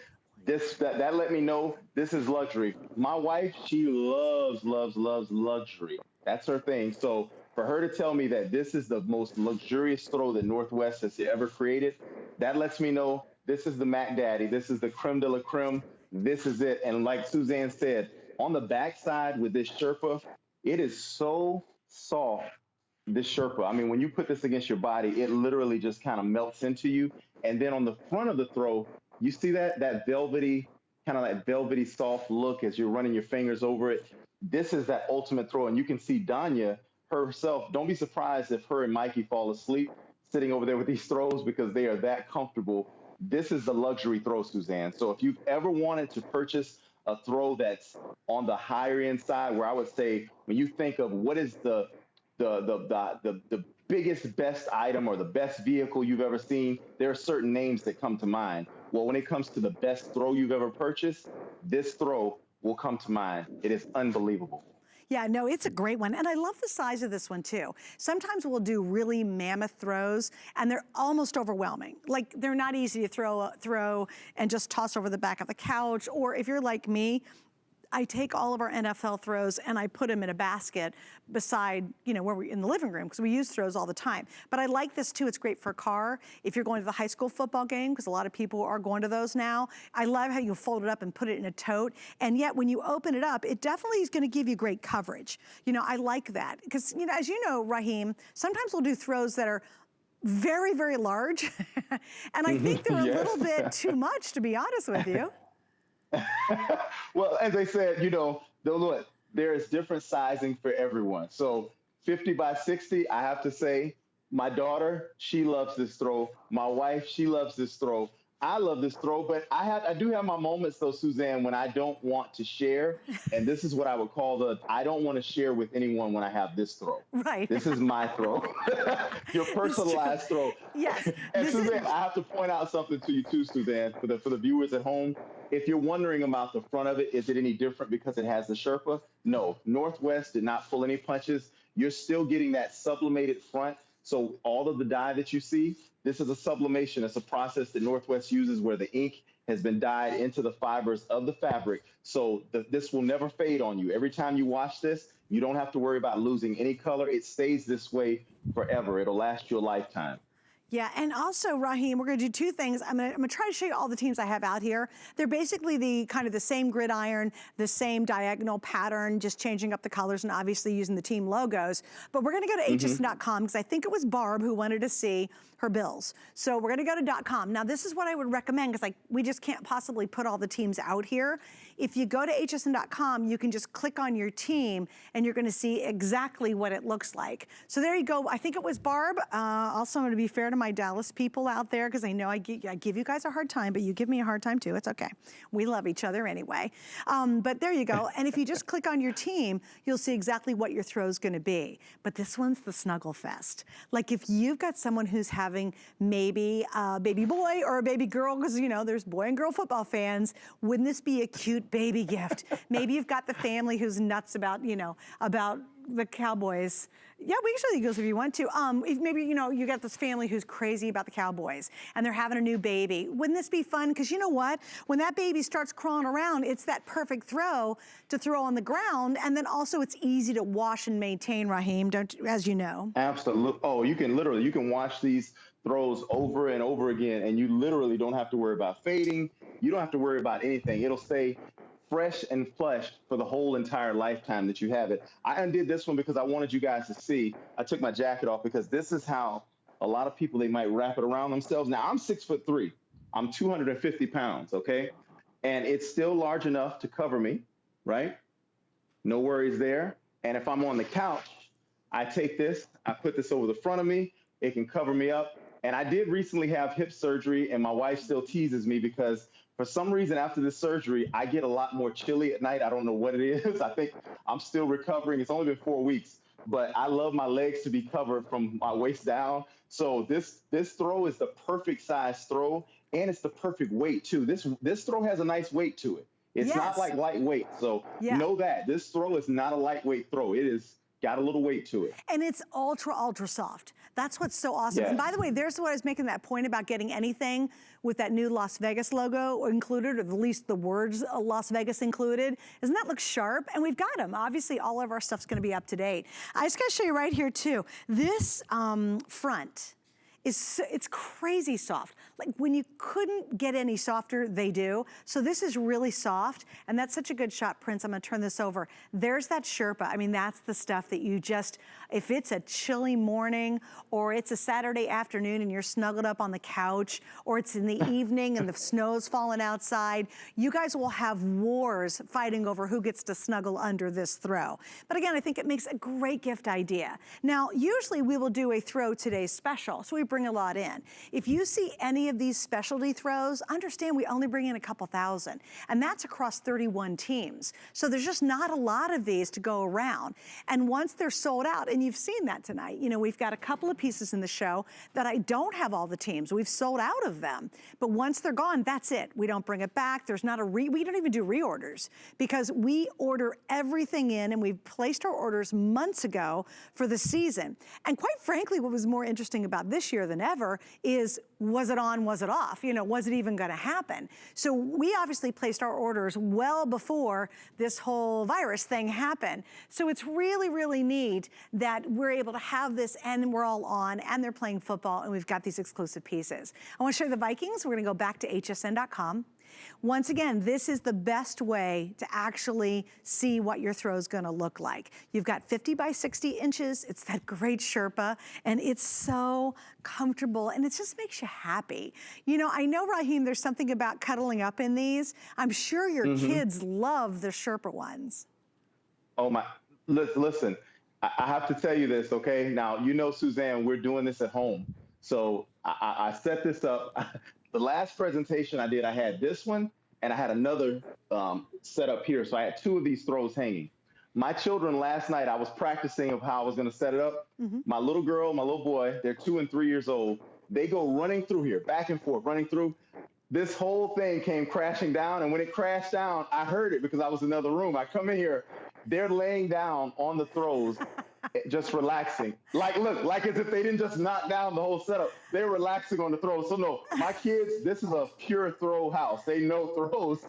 That let me know this is luxury. My wife, she loves luxury. That's her thing. So for her to tell me that this is the most luxurious throw that Northwest has ever created, that lets me know this is the Mac Daddy. This is the creme de la creme. This is it. And like Suzanne said, on the backside with this Sherpa, it is so soft, this Sherpa. I mean, when you put this against your body, it literally just kind of melts into you. And then on the front of the throw, you see that velvety, kind of that velvety soft look as you're running your fingers over it. This is that ultimate throw. And you can see Danya herself. Don't be surprised if her and Mikey fall asleep sitting over there with these throws because they are that comfortable. This is the luxury throw, Suzanne. So if you've ever wanted to purchase a throw that's on the higher end side, where I would say when you think of what is the biggest, best item or the best vehicle you've ever seen, there are certain names that come to mind. Well, when it comes to the best throw you've ever purchased, this throw will come to mind. It is unbelievable. Yeah, no, it's a great one. And I love the size of this one too. Sometimes we'll do really mammoth throws and they're almost overwhelming. Like they're not easy to throw and just toss over the back of the couch. Or if you're like me, I take all of our NFL throws and I put them in a basket beside, you know, where we're in the living room because we use throws all the time. But I like this too. It's great for a car. If you're going to the high school football game, because a lot of people are going to those now, I love how you fold it up and put it in a tote. And yet when you open it up, it definitely is going to give you great coverage. You know, I like that because, you know, as you know, Raheem, sometimes we'll do throws that are very, very large. And I think they're a little bit too much, to be honest with you. Well, as I said, you know, look, there is different sizing for everyone. So 50 by 60, I have to say, my daughter, she loves this throw. My wife, she loves this throw. I love this throw, but I do have my moments though, Suzanne, when I don't want to share. And this is what I would call I don't want to share with anyone when I have this throw. Right. This is my throw. Your personalized throw. Yes. And Suzanne, I have to point out something to you too, Suzanne, for the viewers at home. If you're wondering about the front of it, is it any different because it has the Sherpa? No, Northwest did not pull any punches. You're still getting that sublimated front. So all of the dye that you see, this is a sublimation. It's a process that Northwest uses where the ink has been dyed into the fibers of the fabric. So this will never fade on you. Every time you wash this, you don't have to worry about losing any color. It stays this way forever. It'll last you a lifetime. Yeah, and also, Raheem, we're gonna do two things. I'm gonna try to show you all the teams I have out here. They're basically the kind of the same gridiron, the same diagonal pattern, just changing up the colors and obviously using the team logos. But we're gonna go to HSN.com because I think it was Barb who wanted to see her bills. So we're gonna go to .com. Now this is what I would recommend because we just can't possibly put all the teams out here. If you go to HSN.com, you can just click on your team and you're gonna see exactly what it looks like. So there you go. I think it was Barb. Also, I'm gonna be fair to my Dallas people out there because I know I give you guys a hard time, but you give me a hard time too. It's okay. We love each other anyway. But there you go. And if you just click on your team, you'll see exactly what your throw is going to be. But this one's the Snuggle Fest. Like if you've got someone who's having maybe a baby boy or a baby girl, because you know there's boy and girl football fans, wouldn't this be a cute baby gift? Maybe you've got the family who's nuts about, you know, about the Cowboys. Yeah, we can show the Eagles if you want to. If maybe, you know, you got this family who's crazy about the Cowboys and they're having a new baby. Wouldn't this be fun? Because you know what? When that baby starts crawling around, it's that perfect throw to throw on the ground. And then also it's easy to wash and maintain, Raheem, as you know. Absolutely. Oh, you can watch these throws over and over again, and you literally don't have to worry about fading. You don't have to worry about anything. It'll stay fresh and flush for the whole entire lifetime that you have it. I undid this one because I wanted you guys to see. I took my jacket off because this is how a lot of people, they might wrap it around themselves. Now, I'm 6'3". I'm 250 pounds, okay? And it's still large enough to cover me, right? No worries there. And if I'm on the couch, I take this, I put this over the front of me. It can cover me up. And I did recently have hip surgery, and my wife still teases me because for some reason after this surgery, I get a lot more chilly at night. I don't know what it is. I think I'm still recovering. It's only been 4 weeks, but I love my legs to be covered from my waist down. So this throw is the perfect size throw, and it's the perfect weight too. This throw has a nice weight to it. It's not like lightweight. So know that this throw is not a lightweight throw. It is got a little weight to it. And it's ultra, ultra soft. That's what's so awesome. Yes. And by the way, there's what I was making that point about getting anything with that new Las Vegas logo included, or at least the words Las Vegas included. Doesn't that look sharp? And we've got them. Obviously, all of our stuff's gonna be up to date. I just gotta show you right here too. This front, it's crazy soft. Like when you couldn't get any softer, they do. So this is really soft, and that's such a good shot, Prince. I'm gonna turn this over. There's that Sherpa. I mean, that's the stuff that you just, if it's a chilly morning, or it's a Saturday afternoon and you're snuggled up on the couch, or it's in the evening and the snow's falling outside, you guys will have wars fighting over who gets to snuggle under this throw. But again, I think it makes a great gift idea. Now, usually we will do a throw today's special, so we bring a lot in. If you see any of these specialty throws, understand we only bring in a couple thousand, and that's across 31 teams. So there's just not a lot of these to go around. And once they're sold out, and you've seen that tonight, you know, we've got a couple of pieces in the show that I don't have all the teams. We've sold out of them. But once they're gone, that's it. We don't bring it back. There's not we don't even do reorders because we order everything in, and we've placed our orders months ago for the season. And quite frankly, what was more interesting about this year than ever is, was it on, was it off? You know, was it even gonna happen? So we obviously placed our orders well before this whole virus thing happened. So it's really, really neat that we're able to have this and we're all on and they're playing football and we've got these exclusive pieces. I wanna show you the Vikings. We're gonna go back to hsn.com. Once again, this is the best way to actually see what your throw is gonna look like. You've got 50 by 60 inches. It's that great Sherpa, and it's so comfortable, and it just makes you happy. You know, I know, Raheem, there's something about cuddling up in these. I'm sure your kids love the Sherpa ones. Oh my, listen, I have to tell you this, okay? Now, you know, Suzanne, we're doing this at home. So I set this up. The last presentation I did, I had this one and I had another set up here. So I had two of these throws hanging. My children last night, I was practicing of how I was gonna set it up. My little girl, my little boy, they're 2 and 3 years old. They go running through here, back and forth, running through. This whole thing came crashing down. And when it crashed down, I heard it because I was in another room. I come in here, they're laying down on the throws, just relaxing. Like, look, like as if they didn't just knock down the whole setup. They're relaxing on the throws. So no, my kids, this is a pure throw house. They know throws.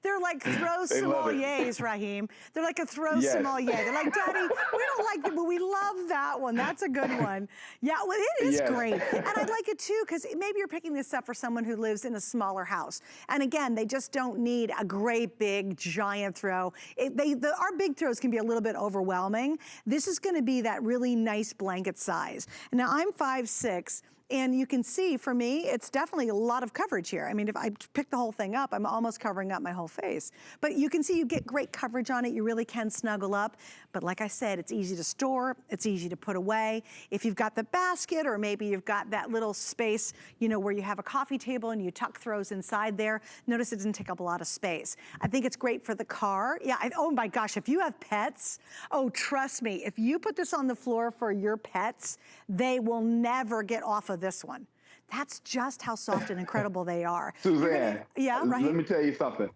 They're like throw sommeliers, Raheem. They're like a throw sommelier. They're like, Daddy, we don't like it, but we love that one. That's a good one. Yeah, well, it is great. And I like it too, because maybe you're picking this up for someone who lives in a smaller house. And again, they just don't need a great big giant throw. Our big throws can be a little bit overwhelming. This is gonna be that really nice blanket size. Now I'm 5'6", and you can see, for me, it's definitely a lot of coverage here. I mean, if I pick the whole thing up, I'm almost covering up my whole face. But you can see you get great coverage on it. You really can snuggle up. But like I said, it's easy to store. It's easy to put away. If you've got the basket, or maybe you've got that little space, you know, where you have a coffee table and you tuck throws inside there, notice it doesn't take up a lot of space. I think it's great for the car. Yeah, oh my gosh, if you have pets, oh, trust me, if you put this on the floor for your pets, they will never get off of this one. That's just how soft and incredible they are. Suzanne, right? Let me tell you something.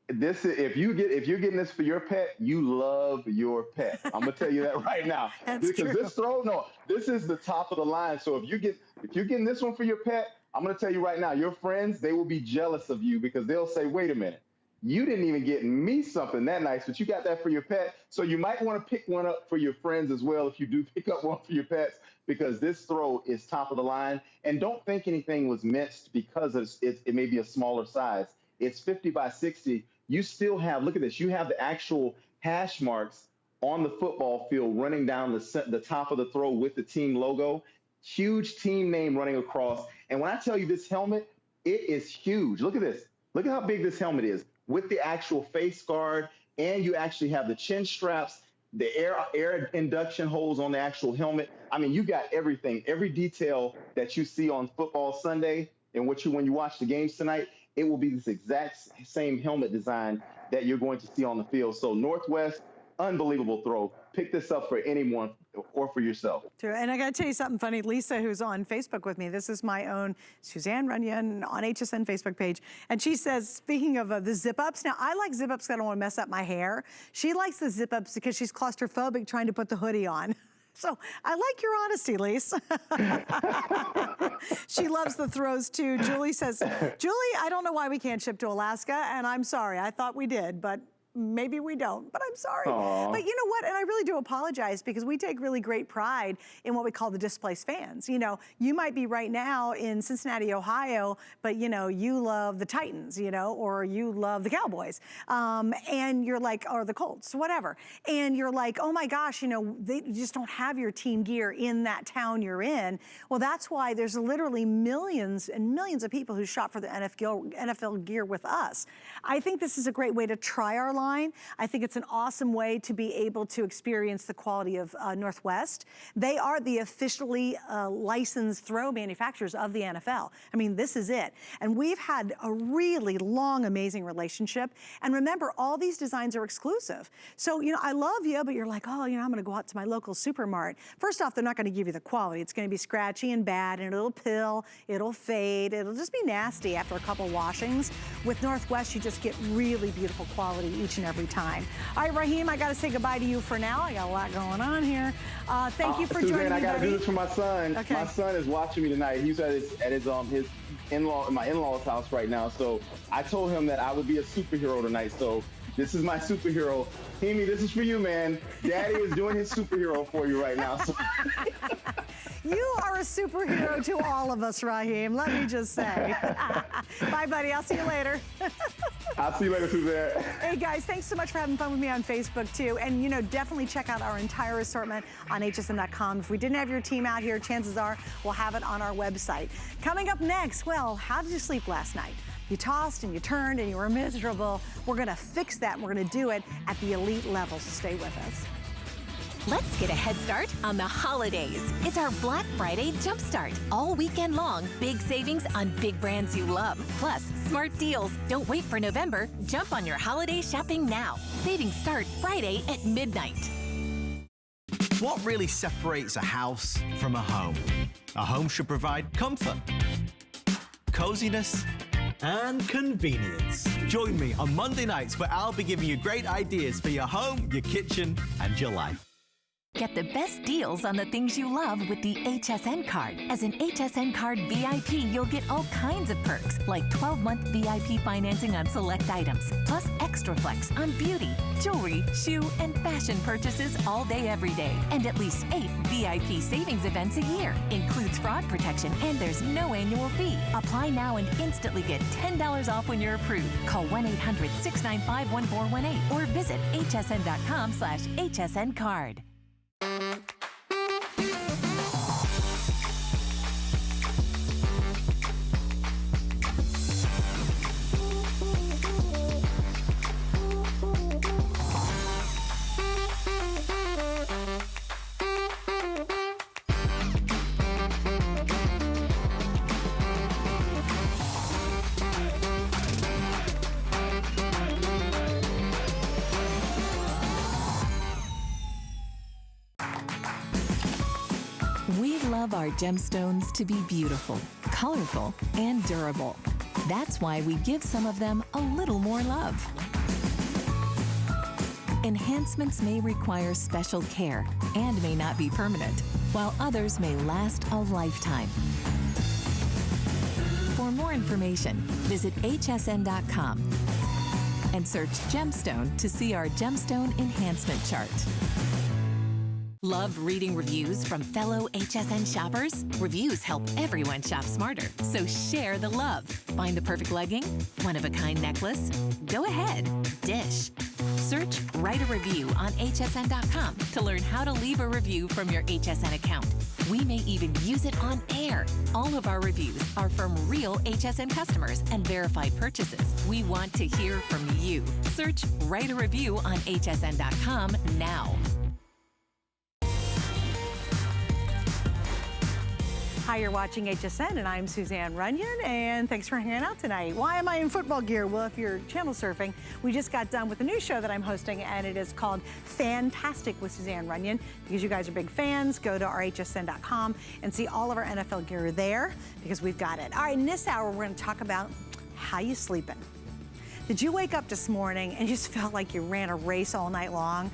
if you're getting this for your pet, you love your pet. I'm gonna tell you that right now. That's Because true. this is the top of the line. So if you're getting this one for your pet, I'm gonna tell you right now, your friends, they will be jealous of you because they'll say, wait a minute, you didn't even get me something that nice, but you got that for your pet. So you might want to pick one up for your friends as well if you do pick up one for your pets, because this throw is top of the line. And don't think anything was missed because it may be a smaller size. It's 50 by 60. You still have, look at this, you have the actual hash marks on the football field running down the top of the throw with the team logo. Huge team name running across. And when I tell you this helmet, it is huge. Look at this. Look at how big this helmet is with the actual face guard. And you actually have the chin straps, the air induction holes on the actual helmet. I mean, you got everything, every detail that you see on Football Sunday and when you watch the games tonight, it will be this exact same helmet design that you're going to see on the field. So Northwest, unbelievable throw. Pick this up for anyone or for yourself. True. And I got to tell you something funny. Lisa, who's on Facebook with me, this is my own Suzanne Runyon on HSN Facebook page. And she says, speaking of the zip-ups, now I like zip-ups because I don't want to mess up my hair. She likes the zip-ups because she's claustrophobic trying to put the hoodie on. So I like your honesty, Lisa. She loves the throws too. Julie says, Julie, I don't know why we can't ship to Alaska, and I'm sorry. I thought we did, but maybe we don't, but I'm sorry. Aww. But you know what? And I really do apologize because we take really great pride in what we call the displaced fans. You know, you might be right now in Cincinnati, Ohio, but you know, you love the Titans, you know, or you love the Cowboys. And you're like, or the Colts, whatever. And you're like, oh my gosh, you know, you just don't have your team gear in that town you're in. Well, that's why there's literally millions and millions of people who shop for the NFL gear with us. I think this is a great way to try our line. I think it's an awesome way to be able to experience the quality of Northwest. They are the officially licensed throw manufacturers of the NFL. I mean, this is it. And we've had a really long, amazing relationship. And remember, all these designs are exclusive. So, you know, I love you, but you're like, oh, you know, I'm going to go out to my local supermart. First off, they're not going to give you the quality. It's going to be scratchy and bad, and it'll pill, it'll fade, it'll just be nasty after a couple washings. With Northwest, you just get really beautiful quality each and every time. All right, Raheem, I got to say goodbye to you for now. I got a lot going on here. Thank you for Suzanne, joining me, I got to buddy. do this for my son. Okay. My son is watching me tonight. He's at his my in-laws house right now. So I told him that I would be a superhero tonight. So this is my superhero. Hemi, this is for you, man. Daddy is doing his superhero for you right now. So. You are a superhero to all of us, Raheem, let me just say. Bye, buddy. I'll see you later. I'll see you later, Suzanne. Hey, guys, thanks so much for having fun with me on Facebook, too. And, you know, definitely check out our entire assortment on hsn.com. If we didn't have your team out here, chances are we'll have it on our website. Coming up next, well, how did you sleep last night? You tossed and you turned and you were miserable. We're going to fix that, and we're going to do it at the elite level, so stay with us. Let's get a head start on the holidays. It's our Black Friday Jumpstart. All weekend long, big savings on big brands you love. Plus, smart deals. Don't wait for November. Jump on your holiday shopping now. Savings start Friday at midnight. What really separates a house from a home? A home should provide comfort, coziness, and convenience. Join me on Monday nights where I'll be giving you great ideas for your home, your kitchen, and your life. Get the best deals on the things you love with the HSN card. As an HSN card VIP, you'll get all kinds of perks, like 12-month VIP financing on select items, plus extra flex on beauty, jewelry, shoe, and fashion purchases all day, every day. And at least 8 VIP savings events a year. Includes fraud protection, and there's no annual fee. Apply now and instantly get $10 off when you're approved. Call 1-800-695-1418 or visit hsn.com/HSN card. We love our gemstones to be beautiful, colorful, and durable. That's why we give some of them a little more love. Enhancements may require special care and may not be permanent, while others may last a lifetime. For more information, visit hsn.com and search Gemstone to see our Gemstone Enhancement Chart. Love reading reviews from fellow HSN shoppers? Reviews help everyone shop smarter, so share the love. Find the perfect legging? One-of-a-kind necklace? Go ahead, dish. Search Write a Review on hsn.com to learn how to leave a review from your HSN account. We may even use it on air. All of our reviews are from real HSN customers and verified purchases. We want to hear from you. Search Write a Review on hsn.com now. Hi, you're watching HSN, and I'm Suzanne Runyon, and thanks for hanging out tonight. Why am I in football gear? Well, if you're channel surfing, we just got done with a new show that I'm hosting, and it is called FAN-tastic with Suzanne Runyon. Because you guys are big fans, go to our hsn.com and see all of our NFL gear there, because we've got it. All right, in this hour, we're going to talk about how you sleeping. Did you wake up this morning and just felt like you ran a race all night long?